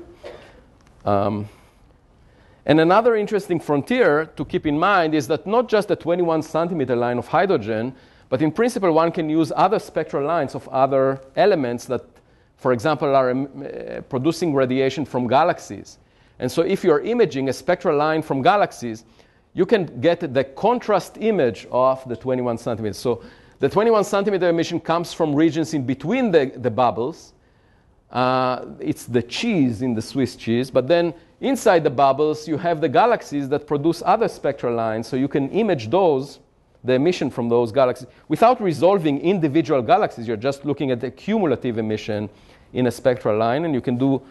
And another interesting frontier to keep in mind is that not just the 21 centimeter line of hydrogen, but in principle, one can use other spectral lines of other elements that, for example, are producing radiation from galaxies. And so if you're imaging a spectral line from galaxies, you can get the contrast image of the 21 centimeters. So the 21 centimeter emission comes from regions in between the bubbles. It's the cheese in the Swiss cheese. But then inside the bubbles, you have the galaxies that produce other spectral lines. So you can image those, the emission from those galaxies, without resolving individual galaxies. You're just looking at the cumulative emission in a spectral line, and you can do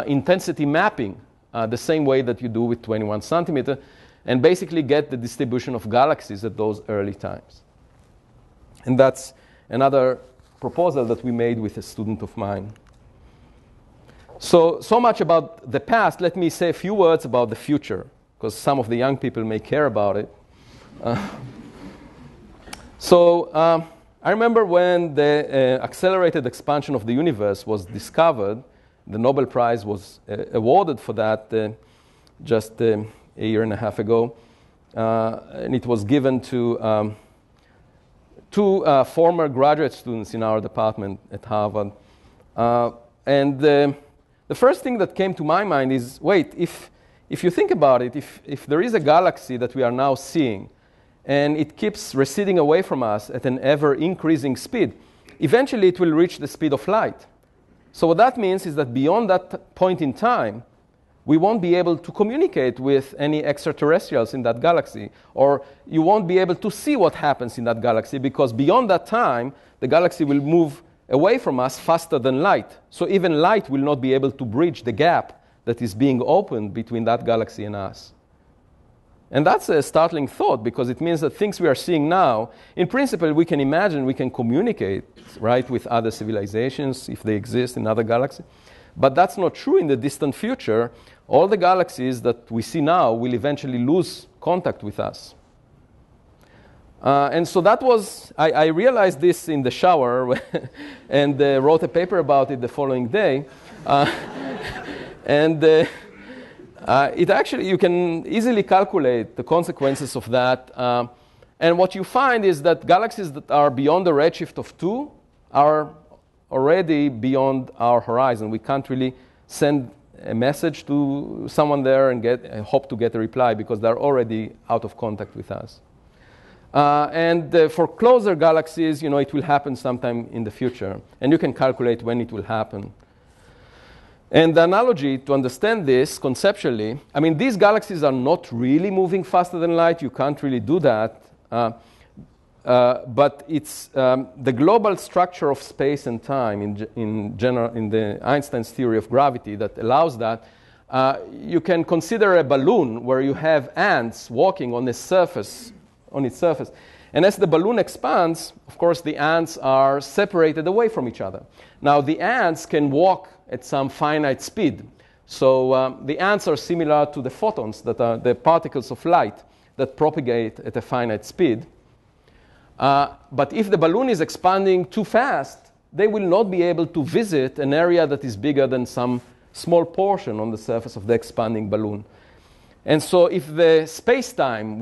intensity mapping the same way that you do with 21 centimeter, and basically get the distribution of galaxies at those early times. And that's another proposal that we made with a student of mine. So much about the past. Let me say a few words about the future, because some of the young people may care about it. I remember when the accelerated expansion of the universe was discovered. The Nobel Prize was awarded for that just a year and a half ago. And it was given to two former graduate students in our department at Harvard. And the first thing that came to my mind is, wait, if you think about it, if there is a galaxy that we are now seeing, and it keeps receding away from us at an ever-increasing speed, eventually it will reach the speed of light. So what that means is that beyond that point in time, we won't be able to communicate with any extraterrestrials in that galaxy, or you won't be able to see what happens in that galaxy, because beyond that time, the galaxy will move away from us faster than light. So even light will not be able to bridge the gap that is being opened between that galaxy and us. And that's a startling thought, because it means that things we are seeing now, in principle, we can imagine, we can communicate, right, with other civilizations if they exist in other galaxies. But that's not true in the distant future. All the galaxies that we see now will eventually lose contact with us. And so that was, I realized this in the shower and wrote a paper about it the following day. It actually, you can easily calculate the consequences of that. And what you find is that galaxies that are beyond the redshift of 2 are already beyond our horizon. We can't really send a message to someone there and hope to get a reply, because they're already out of contact with us. For closer galaxies, it will happen sometime in the future. And you can calculate when it will happen. And the analogy to understand this conceptually, I mean, these galaxies are not really moving faster than light. You can't really do that. But it's the global structure of space and time in general, in the Einstein's theory of gravity that allows that. You can consider a balloon where you have ants walking on its surface. And as the balloon expands, of course, the ants are separated away from each other. Now, the ants can walk at some finite speed. So the ants are similar to the photons, that are the particles of light that propagate at a finite speed. But if the balloon is expanding too fast, they will not be able to visit an area that is bigger than some small portion on the surface of the expanding balloon. And so if the space-time,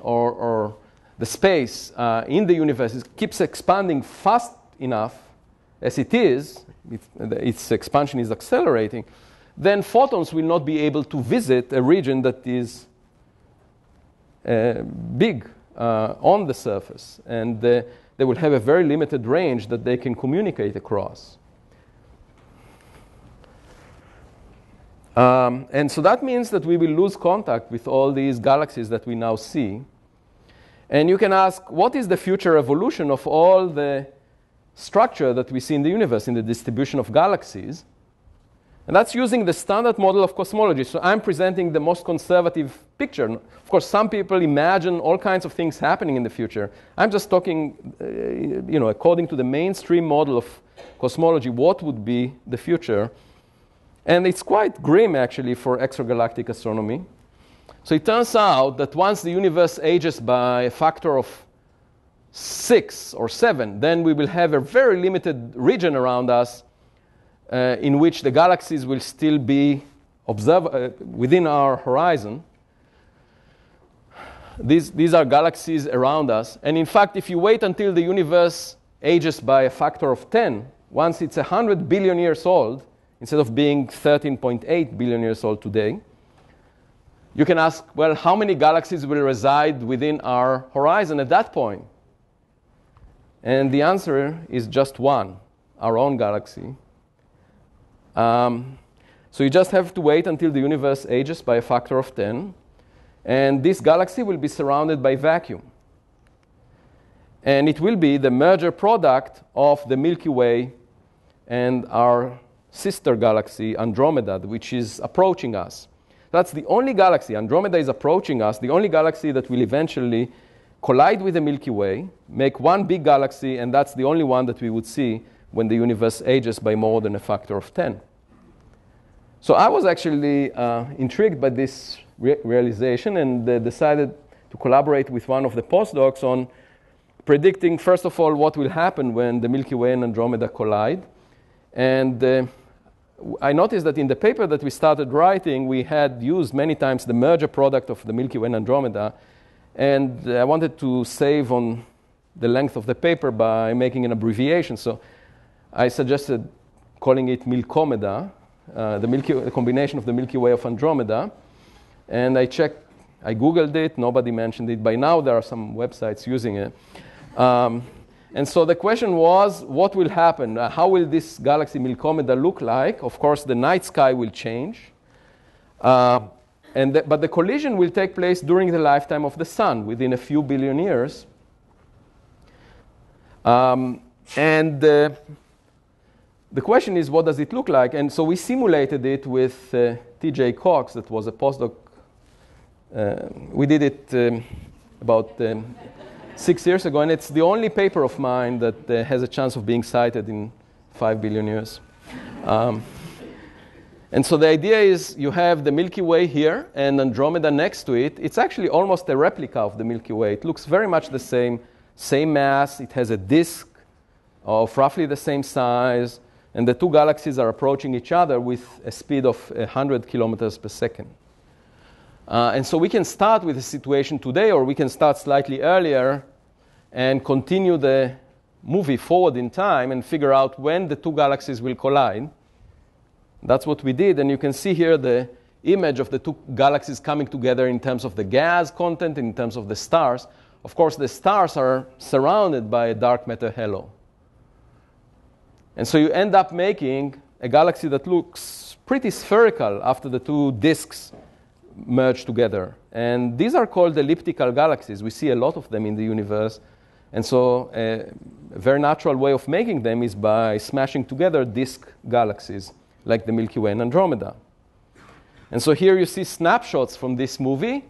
or the space in the universe keeps expanding fast enough, as it is, its expansion is accelerating, then photons will not be able to visit a region that is big on the surface. And they will have a very limited range that they can communicate across. And so that means that we will lose contact with all these galaxies that we now see. And you can ask, what is the future evolution of all the structure that we see in the universe, in the distribution of galaxies? And that's using the standard model of cosmology. So I'm presenting the most conservative picture. Of course, some people imagine all kinds of things happening in the future. I'm just talking, according to the mainstream model of cosmology, what would be the future. And it's quite grim, actually, for extragalactic astronomy. So it turns out that once the universe ages by a factor of 6 or 7, then we will have a very limited region around us in which the galaxies will still be within our horizon. These are galaxies around us. And in fact, if you wait until the universe ages by a factor of 10, once it's 100 billion years old, instead of being 13.8 billion years old today, you can ask, well, how many galaxies will reside within our horizon at that point? And the answer is just one, our own galaxy. So you just have to wait until the universe ages by a factor of 10. And this galaxy will be surrounded by vacuum. And it will be the merger product of the Milky Way and our sister galaxy, Andromeda, which is approaching us. That's the only galaxy. Andromeda is approaching us, the only galaxy that will eventually collide with the Milky Way, make one big galaxy, and that's the only one that we would see when the universe ages by more than a factor of 10. So I was actually intrigued by this realization and decided to collaborate with one of the postdocs on predicting, first of all, what will happen when the Milky Way and Andromeda collide. And I noticed that in the paper that we started writing, we had used many times the merger product of the Milky Way and Andromeda. And I wanted to save on the length of the paper by making an abbreviation. So I suggested calling it Milkomeda, the combination of the Milky Way of Andromeda. And I Googled it, nobody mentioned it. By now there are some websites using it. And so the question was, what will happen? How will this galaxy Milkomeda look like? Of course, the night sky will change. But the collision will take place during the lifetime of the sun, within a few billion years. The question is, what does it look like? And so we simulated it with T.J. Cox, that was a postdoc. We did it about 6 years ago, and it's the only paper of mine that has a chance of being cited in 5 billion years. And so the idea is you have the Milky Way here and Andromeda next to it. It's actually almost a replica of the Milky Way. It looks very much the same mass. It has a disk of roughly the same size. And the two galaxies are approaching each other with a speed of 100 kilometers per second. And so we can start with the situation today, or we can start slightly earlier and continue the movie forward in time and figure out when the two galaxies will collide. That's what we did. And you can see here the image of the two galaxies coming together in terms of the gas content, in terms of the stars. Of course, the stars are surrounded by a dark matter halo. And so you end up making a galaxy that looks pretty spherical after the two disks merge together. And these are called elliptical galaxies. We see a lot of them in the universe. And so a very natural way of making them is by smashing together disk galaxies, like the Milky Way and Andromeda. And so here you see snapshots from this movie.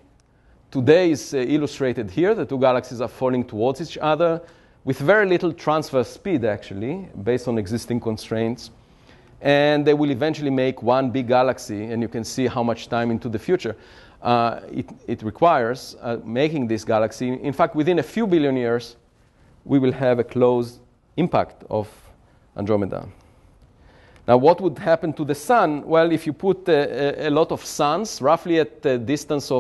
Today is illustrated here. The two galaxies are falling towards each other, with very little transverse speed, actually, based on existing constraints. And they will eventually make one big galaxy, and you can see how much time into the future it requires making this galaxy. In fact, within a few billion years, we will have a close impact of Andromeda. Now, what would happen to the sun? Well, if you put a lot of suns, roughly at the distance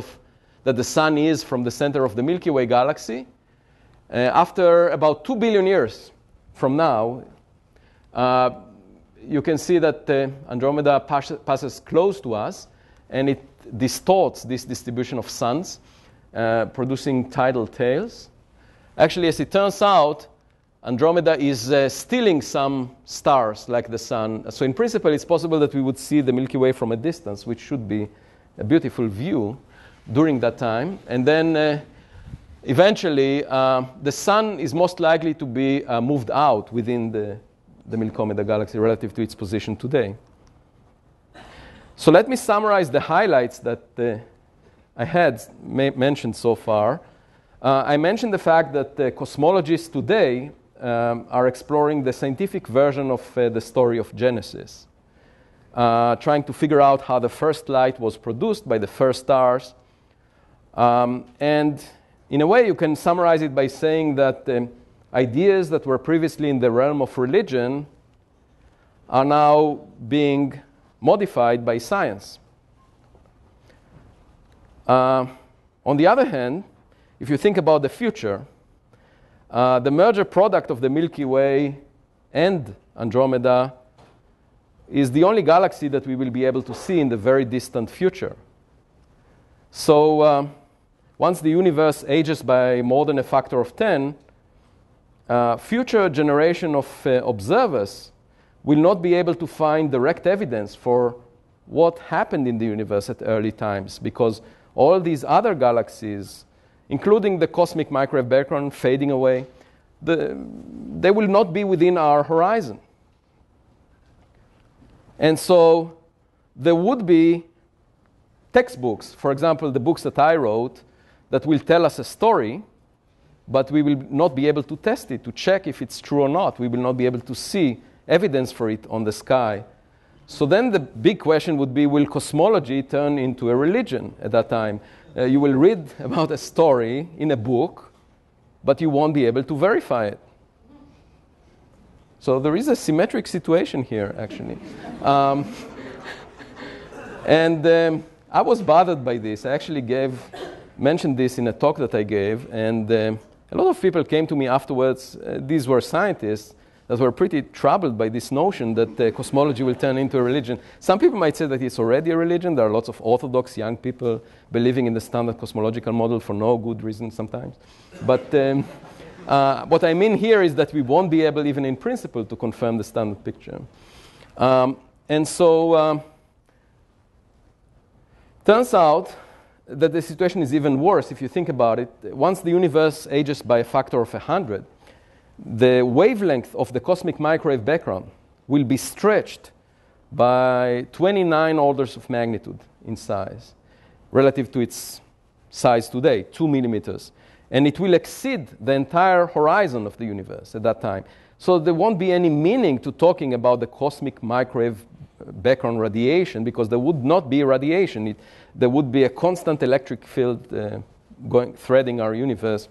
that the sun is from the center of the Milky Way galaxy, after about 2 billion years from now, you can see that Andromeda passes close to us, and it distorts this distribution of suns, producing tidal tails. Actually, as it turns out, Andromeda is stealing some stars like the sun. So in principle, it's possible that we would see the Milky Way from a distance, which should be a beautiful view during that time. And then eventually, the sun is most likely to be moved out within the Milkomeda galaxy relative to its position today. So let me summarize the highlights that I had mentioned so far. I mentioned the fact that cosmologists today are exploring the scientific version of the story of Genesis, trying to figure out how the first light was produced by the first stars. And in a way, you can summarize it by saying that ideas that were previously in the realm of religion are now being modified by science. On the other hand, if you think about the future, the merger product of the Milky Way and Andromeda is the only galaxy that we will be able to see in the very distant future. So once the universe ages by more than a factor of 10, future generation of observers will not be able to find direct evidence for what happened in the universe at early times, because all these other galaxies, including the cosmic microwave background fading away, they will not be within our horizon. And so there would be textbooks, for example, the books that I wrote, that will tell us a story, but we will not be able to test it, to check if it's true or not. We will not be able to see evidence for it on the sky. So then the big question would be, will cosmology turn into a religion at that time? You will read about a story in a book, but you won't be able to verify it. So there is a symmetric situation here, actually. I was bothered by this. I actually mentioned this in a talk that I gave, and a lot of people came to me afterwards. These were scientists that were pretty troubled by this notion that cosmology will turn into a religion. Some people might say that it's already a religion. There are lots of orthodox young people believing in the standard cosmological model for no good reason sometimes. But What I mean here is that we won't be able, even in principle, to confirm the standard picture. And so turns out that the situation is even worse if you think about it. Once the universe ages by a factor of 100, the wavelength of the cosmic microwave background will be stretched by 29 orders of magnitude in size relative to its size today, 2 millimeters. And it will exceed the entire horizon of the universe at that time. So there won't be any meaning to talking about the cosmic microwave background radiation, because there would not be radiation. There would be a constant electric field threading our universe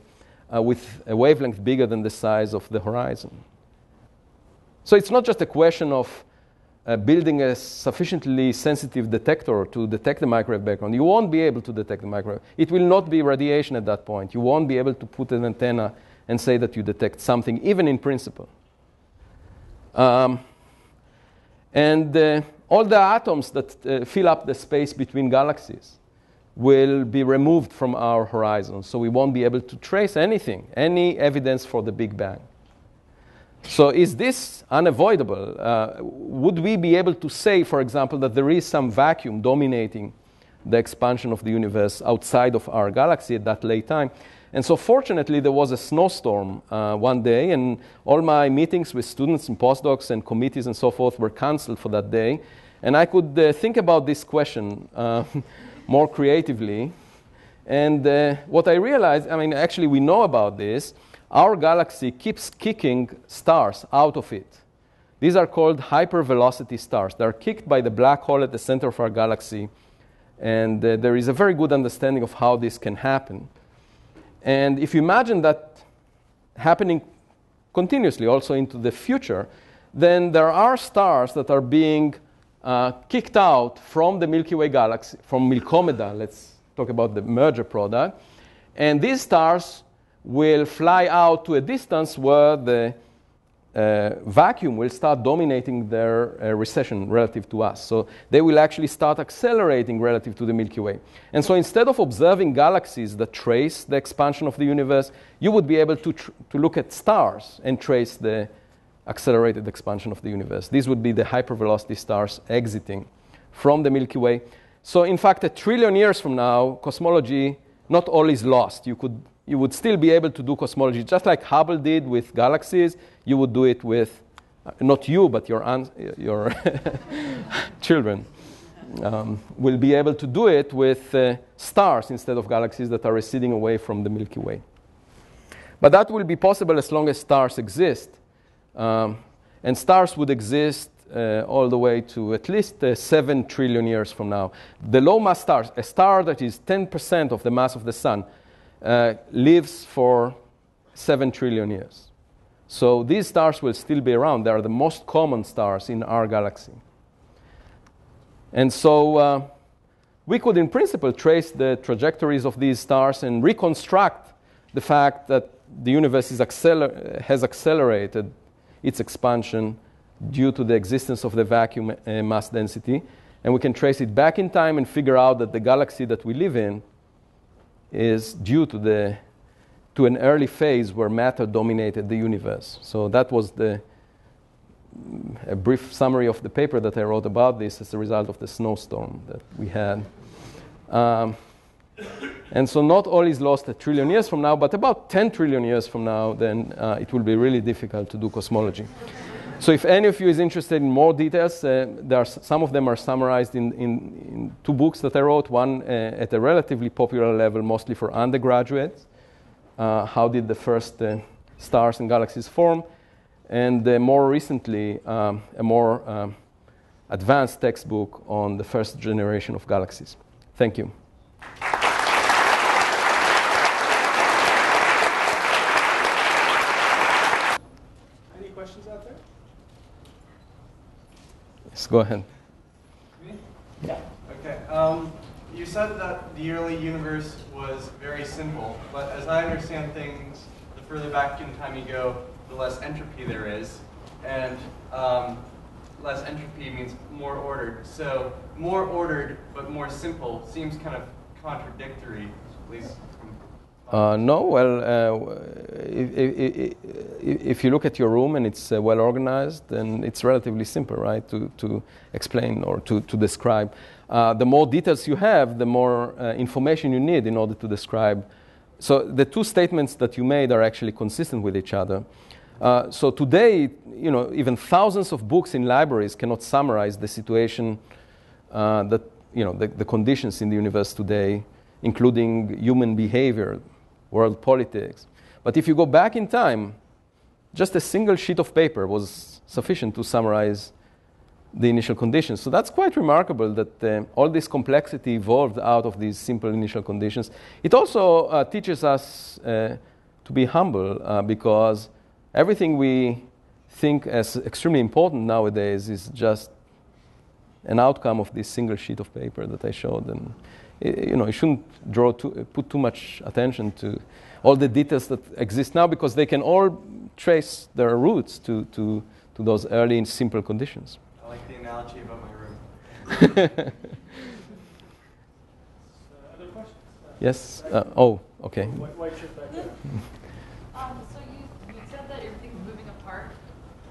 with a wavelength bigger than the size of the horizon. So it's not just a question of building a sufficiently sensitive detector to detect the microwave background. You won't be able to detect the microwave. It will not be radiation at that point. You won't be able to put an antenna and say that you detect something, even in principle. And all the atoms that fill up the space between galaxies will be removed from our horizon. So we won't be able to trace anything, any evidence for the Big Bang. So is this unavoidable? Would we be able to say, for example, that there is some vacuum dominating the expansion of the universe outside of our galaxy at that late time? And so fortunately, there was a snowstorm one day, and all my meetings with students and postdocs and committees and so forth were canceled for that day. And I could think about this question more creatively. And what I realized, I mean, actually we know about this. Our galaxy keeps kicking stars out of it. These are called hypervelocity stars. They're kicked by the black hole at the center of our galaxy. And there is a very good understanding of how this can happen. And if you imagine that happening continuously also into the future, then there are stars that are being kicked out from the Milky Way galaxy, from Milkomeda. Let's talk about the merger product. And these stars will fly out to a distance where the vacuum will start dominating their recession relative to us. So they will actually start accelerating relative to the Milky Way. And so instead of observing galaxies that trace the expansion of the universe, you would be able to look at stars and trace the accelerated expansion of the universe. These would be the hypervelocity stars exiting from the Milky Way. So in fact, 1 trillion years from now, cosmology, not all is lost. You would still be able to do cosmology, just like Hubble did with galaxies. You would do it with, not you, but your children will be able to do it with stars instead of galaxies that are receding away from the Milky Way. But that will be possible as long as stars exist. And stars would exist all the way to at least 7 trillion years from now. The low mass stars, a star that is 10% of the mass of the sun, lives for 7 trillion years. So these stars will still be around. They are the most common stars in our galaxy. And so we could, in principle, trace the trajectories of these stars and reconstruct the fact that the universe has accelerated its expansion due to the existence of the vacuum mass density. And we can trace it back in time and figure out that the galaxy that we live in is due to an early phase where matter dominated the universe. So that was a brief summary of the paper that I wrote about this as a result of the snowstorm that we had. And so not all is lost 1 trillion years from now, but about 10 trillion years from now, then it will be really difficult to do cosmology. So if any of you is interested in more details, some of them are summarized in 2 books that I wrote, one at a relatively popular level, mostly for undergraduates, how did the first stars and galaxies form, and more recently, a more advanced textbook on the first generation of galaxies. Thank you. Any questions out there? Go ahead. Me? Yeah. Okay. You said that the early universe was very simple, but as I understand things, the further back in time you go, the less entropy there is, and less entropy means more ordered. So more ordered but more simple seems kind of contradictory, at least from No, well, if you look at your room and it's well organized, then it's relatively simple, right, to explain or to describe. The more details you have, the more information you need in order to describe. So the two statements that you made are actually consistent with each other. So today, even thousands of books in libraries cannot summarize the situation that, the conditions in the universe today, including human behavior, world politics. But if you go back in time, just a single sheet of paper was sufficient to summarize the initial conditions. So that's quite remarkable that all this complexity evolved out of these simple initial conditions. It also teaches us to be humble because everything we think as extremely important nowadays is just an outcome of this single sheet of paper that I showed. And you shouldn't put too much attention to all the details that exist now because they can all trace their roots to those early and simple conditions. I like the analogy about my room. Other questions? Yes? Okay. White shirt back there. So you said that everything's moving apart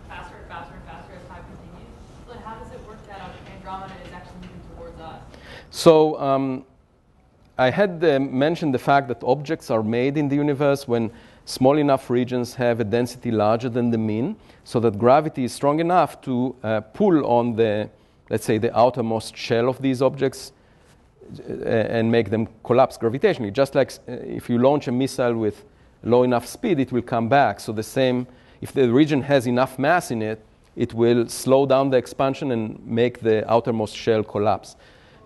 faster and faster and faster as time continues. So how does it work that Andromeda is actually moving towards us? So I had mentioned the fact that objects are made in the universe when small enough regions have a density larger than the mean, so that gravity is strong enough to pull on let's say, the outermost shell of these objects and make them collapse gravitationally. Just like if you launch a missile with low enough speed, it will come back. So the same, if the region has enough mass in it, it will slow down the expansion and make the outermost shell collapse.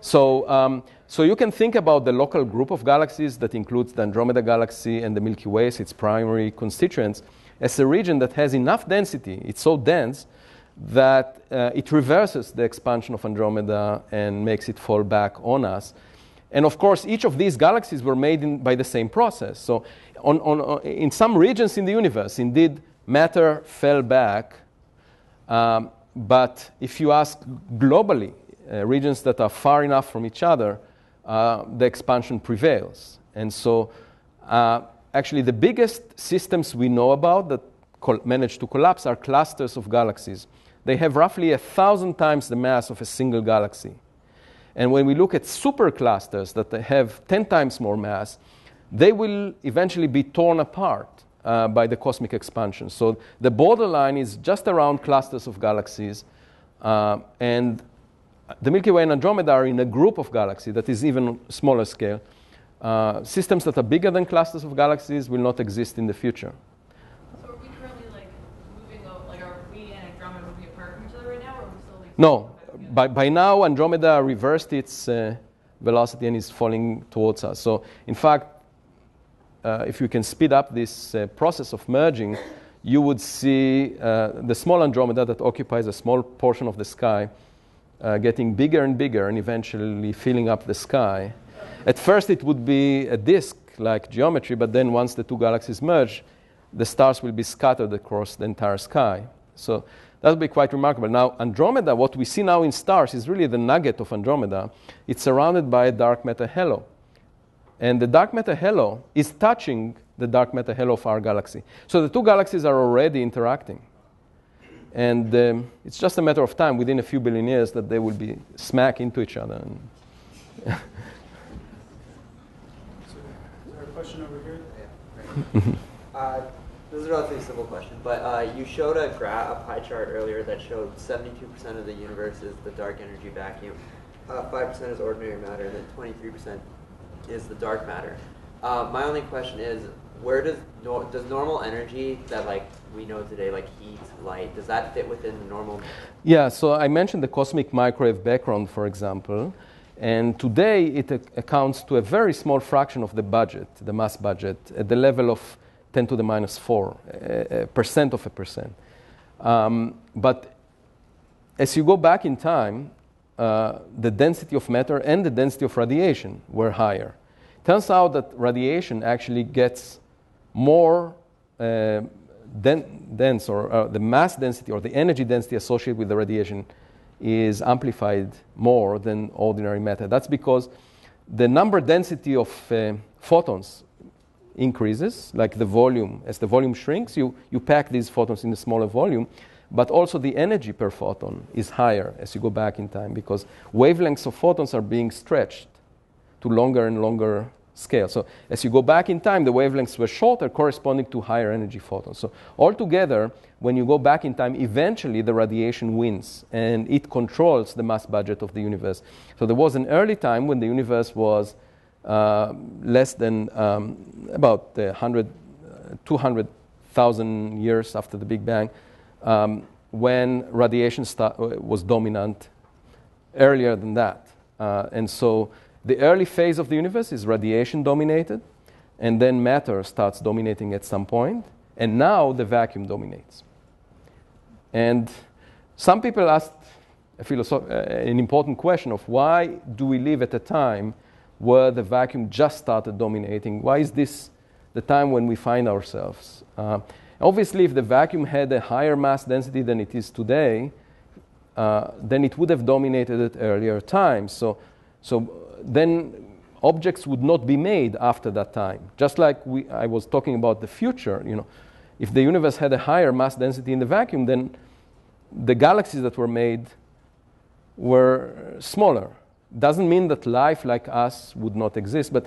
So you can think about the local group of galaxies that includes the Andromeda galaxy and the Milky Way, its primary constituents, as a region that has enough density. It's so dense that it reverses the expansion of Andromeda and makes it fall back on us. And of course, each of these galaxies were made by the same process. So in some regions in the universe, indeed, matter fell back. But if you ask globally, regions that are far enough from each other, the expansion prevails. And so actually the biggest systems we know about that manage to collapse are clusters of galaxies. They have roughly 1,000 times the mass of a single galaxy. And when we look at superclusters that have 10 times more mass, they will eventually be torn apart by the cosmic expansion. So the borderline is just around clusters of galaxies, and the Milky Way and Andromeda are in a group of galaxies that is even smaller scale. Systems that are bigger than clusters of galaxies will not exist in the future. So are we currently moving, are we and Andromeda moving apart from each other right now, or are we still No. By now, Andromeda reversed its velocity and is falling towards us. So in fact, if you can speed up this process of merging, you would see the small Andromeda that occupies a small portion of the sky getting bigger and bigger and eventually filling up the sky. At first, it would be a disk-like geometry, but then once the two galaxies merge, the stars will be scattered across the entire sky. So that would be quite remarkable. Now, Andromeda, what we see now in stars is really the nugget of Andromeda. It's surrounded by a dark matter halo. And the dark matter halo is touching the dark matter halo of our galaxy. So the two galaxies are already interacting. And it's just a matter of time, within a few billion years, that they will be smack into each other. Is there a question over here? This is a relatively simple question, but you showed a pie chart earlier that showed 72% of the universe is the dark energy vacuum, 5% is ordinary matter, and then 23% is the dark matter. My only question is, where does normal energy that we know today, like heat, light, does that fit within the normal? Yeah, so I mentioned the cosmic microwave background, for example. And today it accounts to a very small fraction of the budget, the mass budget, at the level of 10 to the minus 4, a percent of a percent. But as you go back in time, the density of matter and the density of radiation were higher. Turns out that radiation actually gets more dense, or the mass density or the energy density associated with the radiation is amplified more than ordinary matter. That's because the number density of photons increases, like the volume. As the volume shrinks, you pack these photons in a smaller volume, but also the energy per photon is higher as you go back in time because wavelengths of photons are being stretched to longer and longer scale. So as you go back in time, the wavelengths were shorter, corresponding to higher energy photons. So altogether, when you go back in time, eventually the radiation wins, and it controls the mass budget of the universe. So there was an early time when the universe was less than about 200,000 years after the Big Bang, when radiation was dominant. Earlier than that. And so the early phase of the universe is radiation dominated, and then matter starts dominating at some point, and now the vacuum dominates. And some people asked an important question of why do we live at a time where the vacuum just started dominating? Why is this the time when we find ourselves? Obviously, if the vacuum had a higher mass density than it is today, then it would have dominated at earlier times. So then objects would not be made after that time. Just like I was talking about the future, if the universe had a higher mass density in the vacuum, then the galaxies that were made were smaller. Doesn't mean that life like us would not exist, but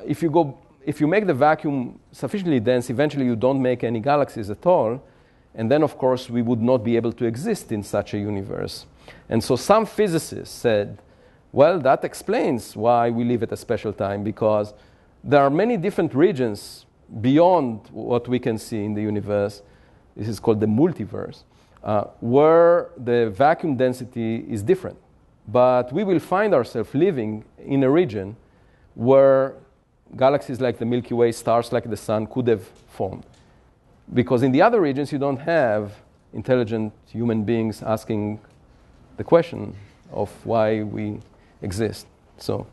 if you make the vacuum sufficiently dense, eventually you don't make any galaxies at all, and then of course we would not be able to exist in such a universe. And so some physicists said, well, that explains why we live at a special time, because there are many different regions beyond what we can see in the universe. This is called the multiverse, where the vacuum density is different. But we will find ourselves living in a region where galaxies like the Milky Way, stars like the sun could have formed. Because in the other regions, you don't have intelligent human beings asking the question of why we exist. So,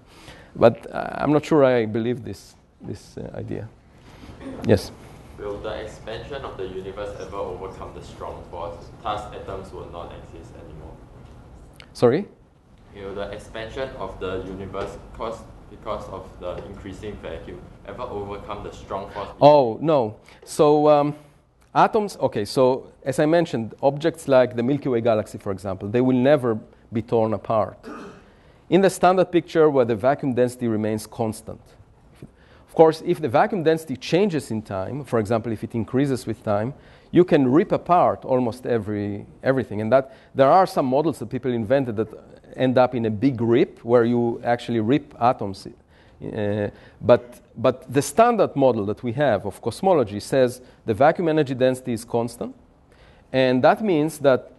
but I'm not sure I believe this idea. Yes? Will the expansion of the universe ever overcome the strong force? Thus, atoms will not exist anymore. Sorry? Will the expansion of the universe because of the increasing vacuum ever overcome the strong force? Oh, no. So atoms, okay, so as I mentioned, objects like the Milky Way galaxy, for example, they will never be torn apart. In the standard picture where the vacuum density remains constant. Of course, if the vacuum density changes in time, for example, if it increases with time, you can rip apart almost everything. And that there are some models that people invented that end up in a big rip where you actually rip atoms. But the standard model that we have of cosmology says the vacuum energy density is constant. And that means that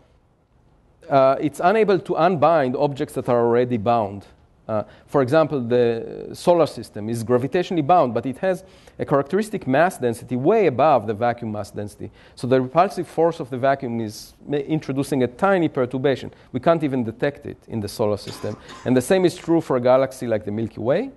it's unable to unbind objects that are already bound. For example, the solar system is gravitationally bound, but it has a characteristic mass density way above the vacuum mass density. So the repulsive force of the vacuum is introducing a tiny perturbation. We can't even detect it in the solar system. And the same is true for a galaxy like the Milky Way,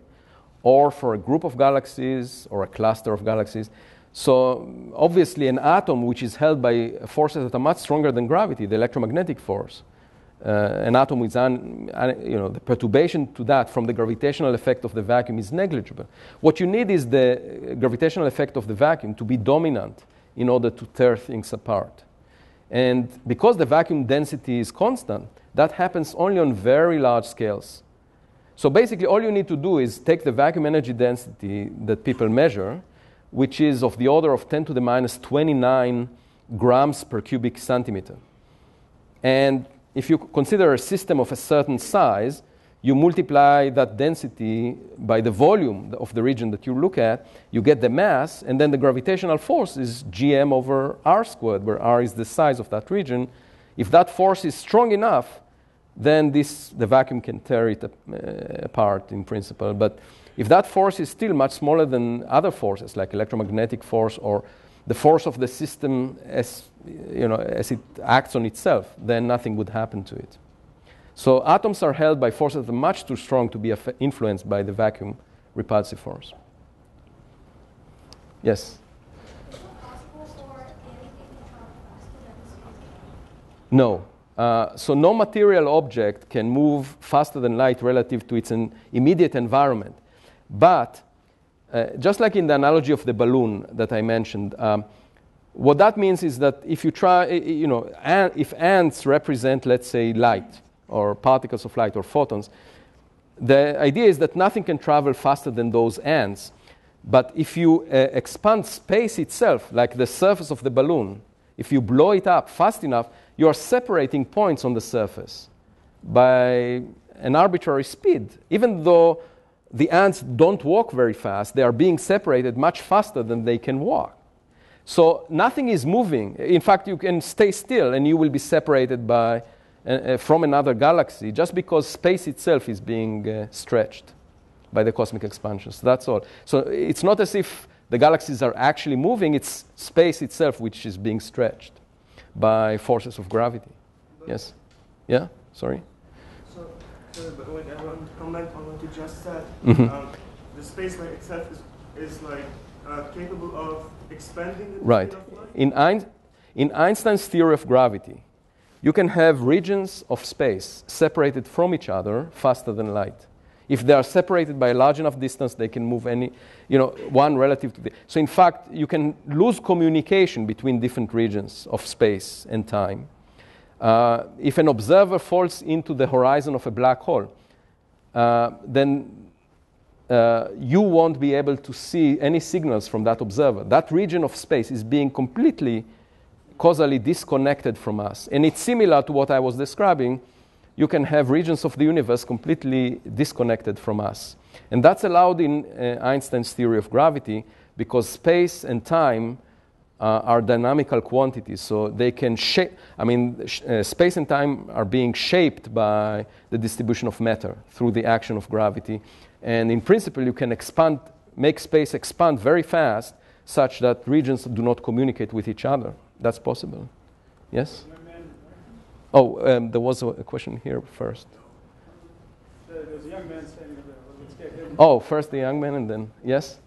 or for a group of galaxies, or a cluster of galaxies. So obviously an atom which is held by forces that are much stronger than gravity, the electromagnetic force, an atom with the perturbation to that from the gravitational effect of the vacuum is negligible. What you need is the gravitational effect of the vacuum to be dominant in order to tear things apart. And because the vacuum density is constant, that happens only on very large scales. So basically all you need to do is take the vacuum energy density that people measure, which is of the order of 10 to the minus 29 grams per cubic centimeter. And if you consider a system of a certain size, you multiply that density by the volume of the region that you look at, you get the mass, and then the gravitational force is gm over r squared, where r is the size of that region. If that force is strong enough, then the vacuum can tear it apart in principle. But if that force is still much smaller than other forces, like electromagnetic force or the force of the system as it acts on itself, then nothing would happen to it. So atoms are held by forces that are much too strong to be influenced by the vacuum repulsive force. Yes? Is it possible for anything to travel faster than speed? No. So no material object can move faster than light relative to its immediate environment. But just like in the analogy of the balloon that I mentioned, what that means is that if you try, if ants represent, let's say, light or particles of light or photons, the idea is that nothing can travel faster than those ants. But if you expand space itself, like the surface of the balloon, if you blow it up fast enough, you are separating points on the surface by an arbitrary speed. Even though the ants don't walk very fast, they are being separated much faster than they can walk. So nothing is moving. In fact, you can stay still and you will be separated from another galaxy just because space itself is being stretched by the cosmic expansion. So that's all. So it's not as if the galaxies are actually moving, it's space itself which is being stretched by forces of gravity. Yes? Yeah? Sorry? So when I want to comment on what you just said, the space light itself is like capable of expanding the right. speed of light? In Einstein's theory of gravity, you can have regions of space separated from each other faster than light. If they are separated by a large enough distance, they can move one relative to the... So in fact, you can lose communication between different regions of space and time. If an observer falls into the horizon of a black hole, then you won't be able to see any signals from that observer. That region of space is being completely causally disconnected from us. And it's similar to what I was describing. You can have regions of the universe completely disconnected from us. And that's allowed in Einstein's theory of gravity because space and time are dynamical quantities. So they can shape, space and time are being shaped by the distribution of matter through the action of gravity. And in principle, you can make space expand very fast such that regions do not communicate with each other. That's possible. Yes? Oh, there was a question here first. There's a young man standing over there. Let's get him. Oh, first the young man and then, yes?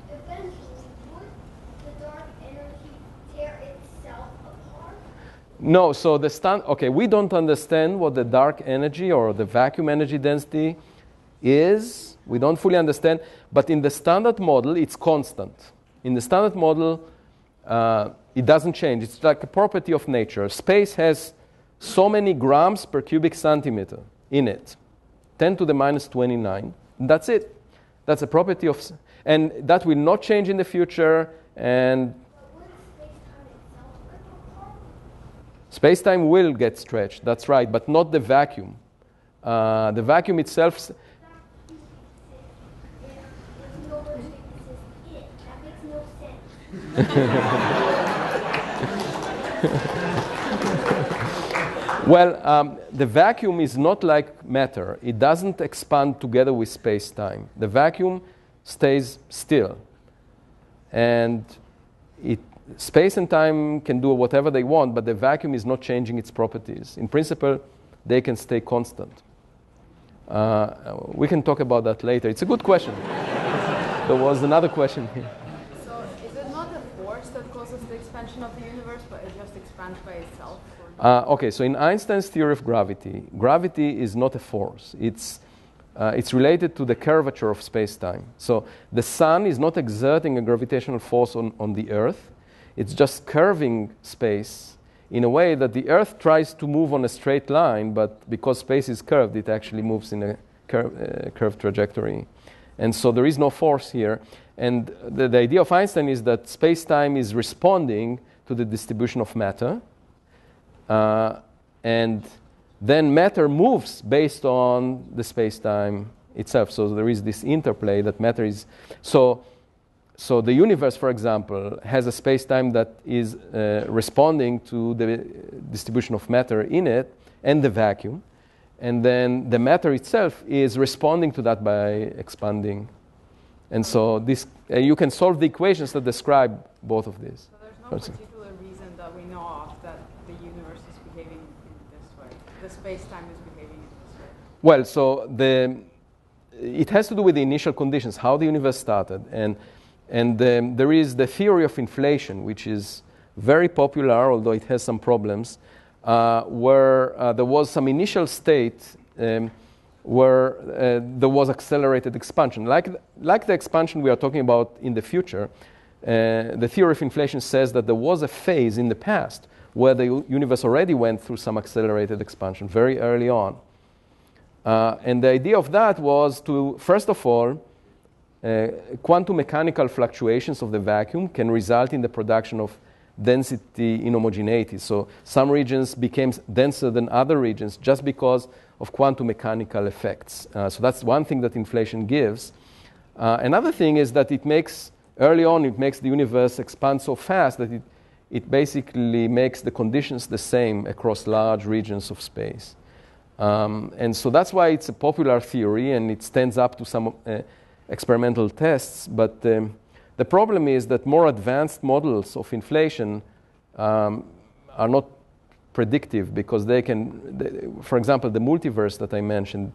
Eventually, would the dark energy tear itself apart? No, so we don't understand what the dark energy or the vacuum energy density is. We don't fully understand, but in the standard model, it's constant. In the standard model, it doesn't change. It's like a property of nature. Space has so many grams per cubic centimeter in it, 10 to the minus 29. That's it. That's a property of, and that will not change in the future. And space-time will get stretched. That's right, but not the vacuum. The vacuum itself. Well, the vacuum is not like matter. It doesn't expand together with space-time. The vacuum stays still. And space and time can do whatever they want, but the vacuum is not changing its properties. In principle, they can stay constant. We can talk about that later. It's a good question. There was another question here. So is it not a force that causes the expansion of the universe, but it just expands by itself? Okay, so in Einstein's theory of gravity, gravity is not a force. It's related to the curvature of space-time. So the sun is not exerting a gravitational force on the Earth. It's just curving space in a way that the Earth tries to move on a straight line, but because space is curved, it actually moves in a curved trajectory. And so there is no force here. And the idea of Einstein is that space-time is responding to the distribution of matter. And then matter moves based on the space-time itself. So there is this interplay that matter is... So the universe, for example, has a space-time that is responding to the distribution of matter in it and the vacuum. And then the matter itself is responding to that by expanding. And so this, you can solve the equations that describe both of these. So there's no particular reason that we know of that the universe is behaving in this way. The space-time is behaving in this way. Well, so it has to do with the initial conditions, how the universe started. And there is the theory of inflation, which is very popular, although it has some problems, where there was some initial state where there was accelerated expansion. Like the expansion we are talking about in the future, the theory of inflation says that there was a phase in the past where the universe already went through some accelerated expansion very early on. And the idea of that was to, first of all, quantum mechanical fluctuations of the vacuum can result in the production of density inhomogeneity. So some regions became denser than other regions just because of quantum mechanical effects. So that's one thing that inflation gives. Another thing is that early on, it makes the universe expand so fast that it basically makes the conditions the same across large regions of space. And so that's why it's a popular theory, and it stands up to some experimental tests. But the problem is that more advanced models of inflation are not predictive, because they can, for example, the multiverse that I mentioned,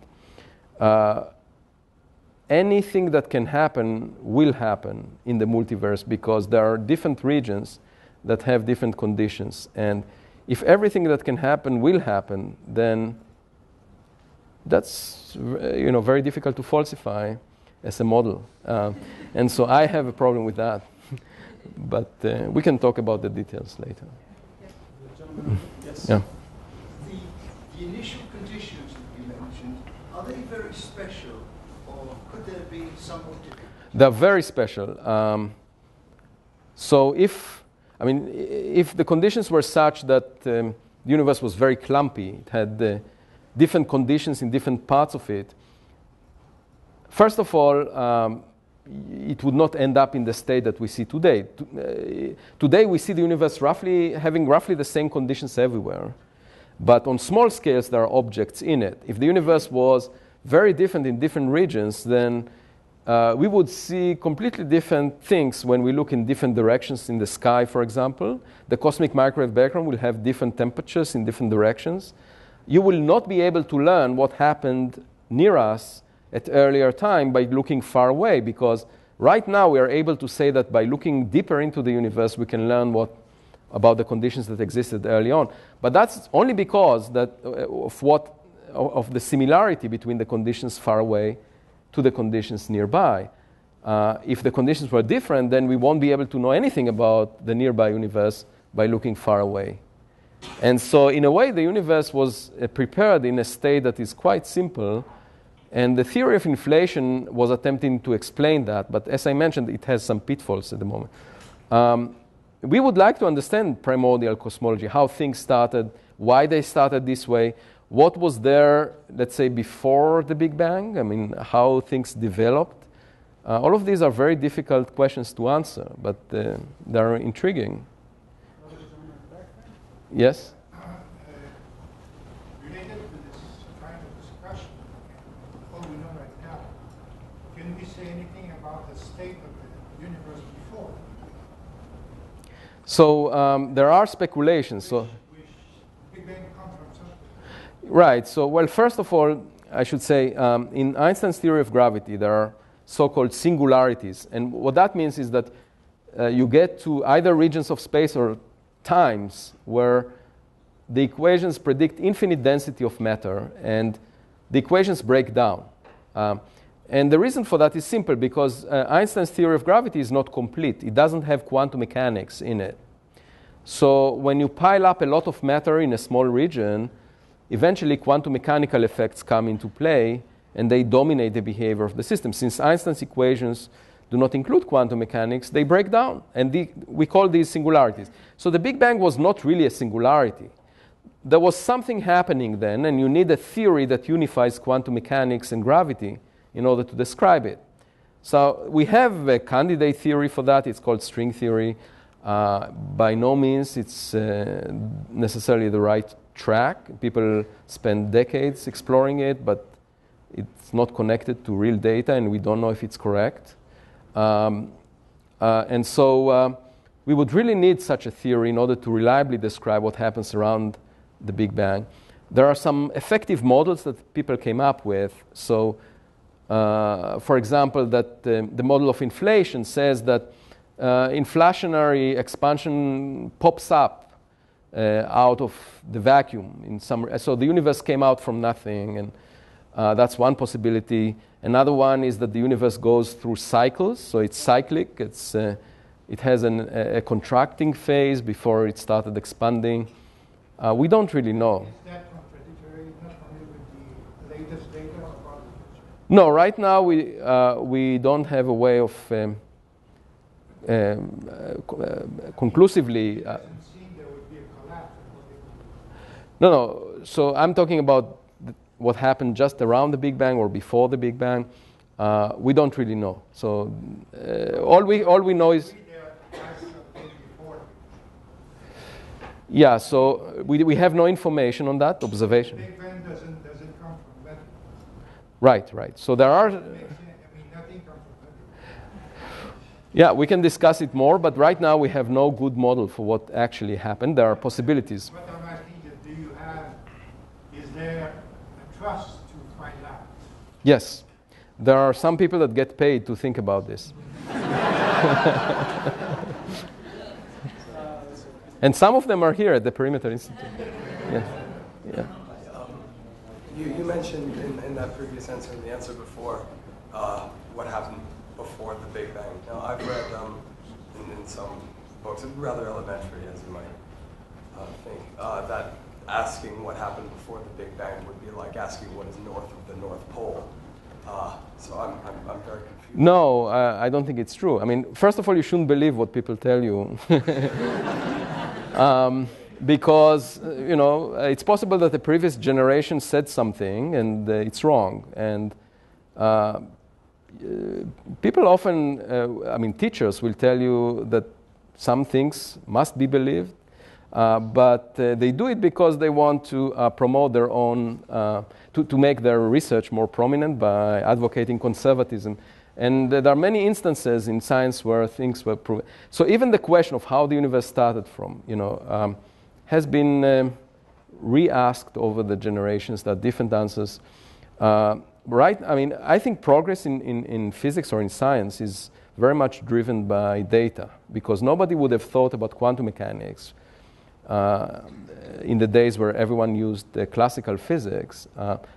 anything that can happen will happen in the multiverse, because there are different regions that have different conditions. And if everything that can happen will happen, then that's very difficult to falsify as a model. And so I have a problem with that. But we can talk about the details later. Yes. Yeah. The initial conditions that you mentioned, are they very special, or could there be somewhat different? They're very special. So if the conditions were such that the universe was very clumpy, it had different conditions in different parts of it, first of all, it would not end up in the state that we see today. Today we see the universe having roughly the same conditions everywhere. But on small scales, there are objects in it. If the universe was very different in different regions, then we would see completely different things when we look in different directions in the sky, for example. The cosmic microwave background will have different temperatures in different directions. You will not be able to learn what happened near us at earlier time by looking far away, because right now we are able to say that by looking deeper into the universe, we can learn about the conditions that existed early on. But that's only because of the similarity between the conditions far away to the conditions nearby. If the conditions were different, then we won't be able to know anything about the nearby universe by looking far away. And so in a way, the universe was prepared in a state that is quite simple. And the theory of inflation was attempting to explain that. But as I mentioned, it has some pitfalls at the moment. We would like to understand primordial cosmology, how things started, why they started this way, what was there, let's say, before the Big Bang, how things developed. All of these are very difficult questions to answer, but they're intriguing. Yes? Related to this kind of discussion, all we know right now, can we say anything about the state of the universe before? So there are speculations. So Big Bang come from something. Right. So, well, first of all, I should say, in Einstein's theory of gravity, there are so-called singularities. And what that means is that you get to either regions of space or times where the equations predict infinite density of matter, and the equations break down. And the reason for that is simple, because Einstein's theory of gravity is not complete. It doesn't have quantum mechanics in it. So when you pile up a lot of matter in a small region, eventually quantum mechanical effects come into play, and they dominate the behavior of the system. Since Einstein's equations do not include quantum mechanics, they break down, and we call these singularities. So the Big Bang was not really a singularity. There was something happening then, and you need a theory that unifies quantum mechanics and gravity in order to describe it. So we have a candidate theory for that. It's called string theory. By no means it's necessarily the right track. People spend decades exploring it, but it's not connected to real data, and we don't know if it's correct. And so we would really need such a theory in order to reliably describe what happens around the Big Bang. There are some effective models that people came up with. So, for example, that the model of inflation says that inflationary expansion pops up out of the vacuum in some. So the universe came out from nothing, and that's one possibility. Another one is that the universe goes through cycles, so it's cyclic. It has a contracting phase before it started expanding. We don't really know. Is that contradictory, not only with the latest data about the future? No, right now we don't have a way of conclusively. It doesn't seem there would be a collapse. No. So I'm talking about what happened just around the Big Bang or before the Big Bang. We don't really know. So all we know is. Yeah, so we have no information on that observation. Big Bang doesn't come from that. Right. So there are. Nothing comes from that. Yeah, we can discuss it more, but right now we have no good model for what actually happened. There are possibilities. What I'm asking is, is there a trust to find out? Yes, there are some people that get paid to think about this. And some of them are here at the Perimeter Institute. Yeah. You mentioned in that previous answer, in the answer before, what happened before the Big Bang. Now, I've read in some books, rather elementary as you might think, that asking what happened before the Big Bang would be like asking what is north of the North Pole. So I'm very confused. No, I don't think it's true. I mean, first of all, you shouldn't believe what people tell you. Because, it's possible that the previous generation said something and it's wrong. And people often, teachers will tell you that some things must be believed, but they do it because they want to promote their own, to make their research more prominent by advocating conservatism. And there are many instances in science where things were proven. So even the question of how the universe started from, has been re-asked over the generations. There are different answers. Right? I think progress in physics or in science is very much driven by data, because nobody would have thought about quantum mechanics in the days where everyone used classical physics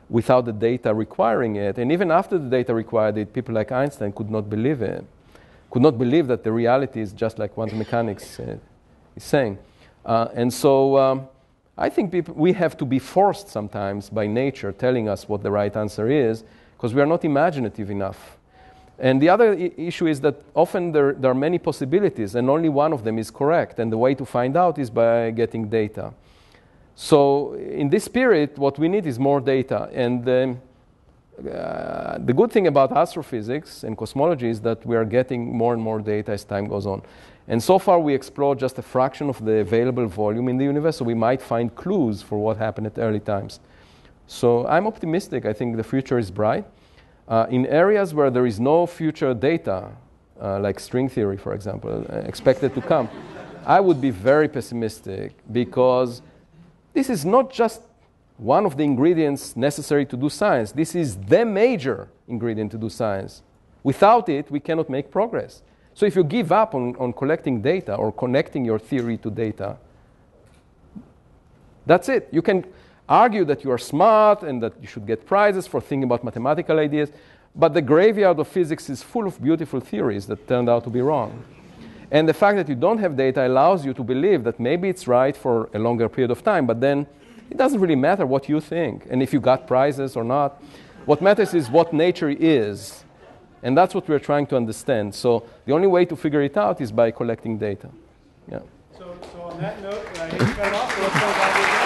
without the data requiring it. And even after the data required it, people like Einstein could not believe it, could not believe that the reality is just like quantum mechanics is saying. And so I think we have to be forced sometimes by nature telling us what the right answer is, because we are not imaginative enough. And the other issue is that often there are many possibilities and only one of them is correct. And the way to find out is by getting data. So in this spirit, what we need is more data. And the good thing about astrophysics and cosmology is that we are getting more and more data as time goes on. And so far we explored just a fraction of the available volume in the universe, so we might find clues for what happened at early times. So I'm optimistic. I think the future is bright. In areas where there is no future data, like string theory, for example, expected to come, I would be very pessimistic, because this is not just one of the ingredients necessary to do science. This is the major ingredient to do science. Without it, we cannot make progress. So if you give up on collecting data or connecting your theory to data, that's it. You can argue that you are smart and that you should get prizes for thinking about mathematical ideas, but the graveyard of physics is full of beautiful theories that turned out to be wrong. And the fact that you don't have data allows you to believe that maybe it's right for a longer period of time, but then it doesn't really matter what you think and if you got prizes or not. What matters is what nature is. And that's what we're trying to understand. So the only way to figure it out is by collecting data. Yeah. So on that note, I hate to cut it off, but let's go back to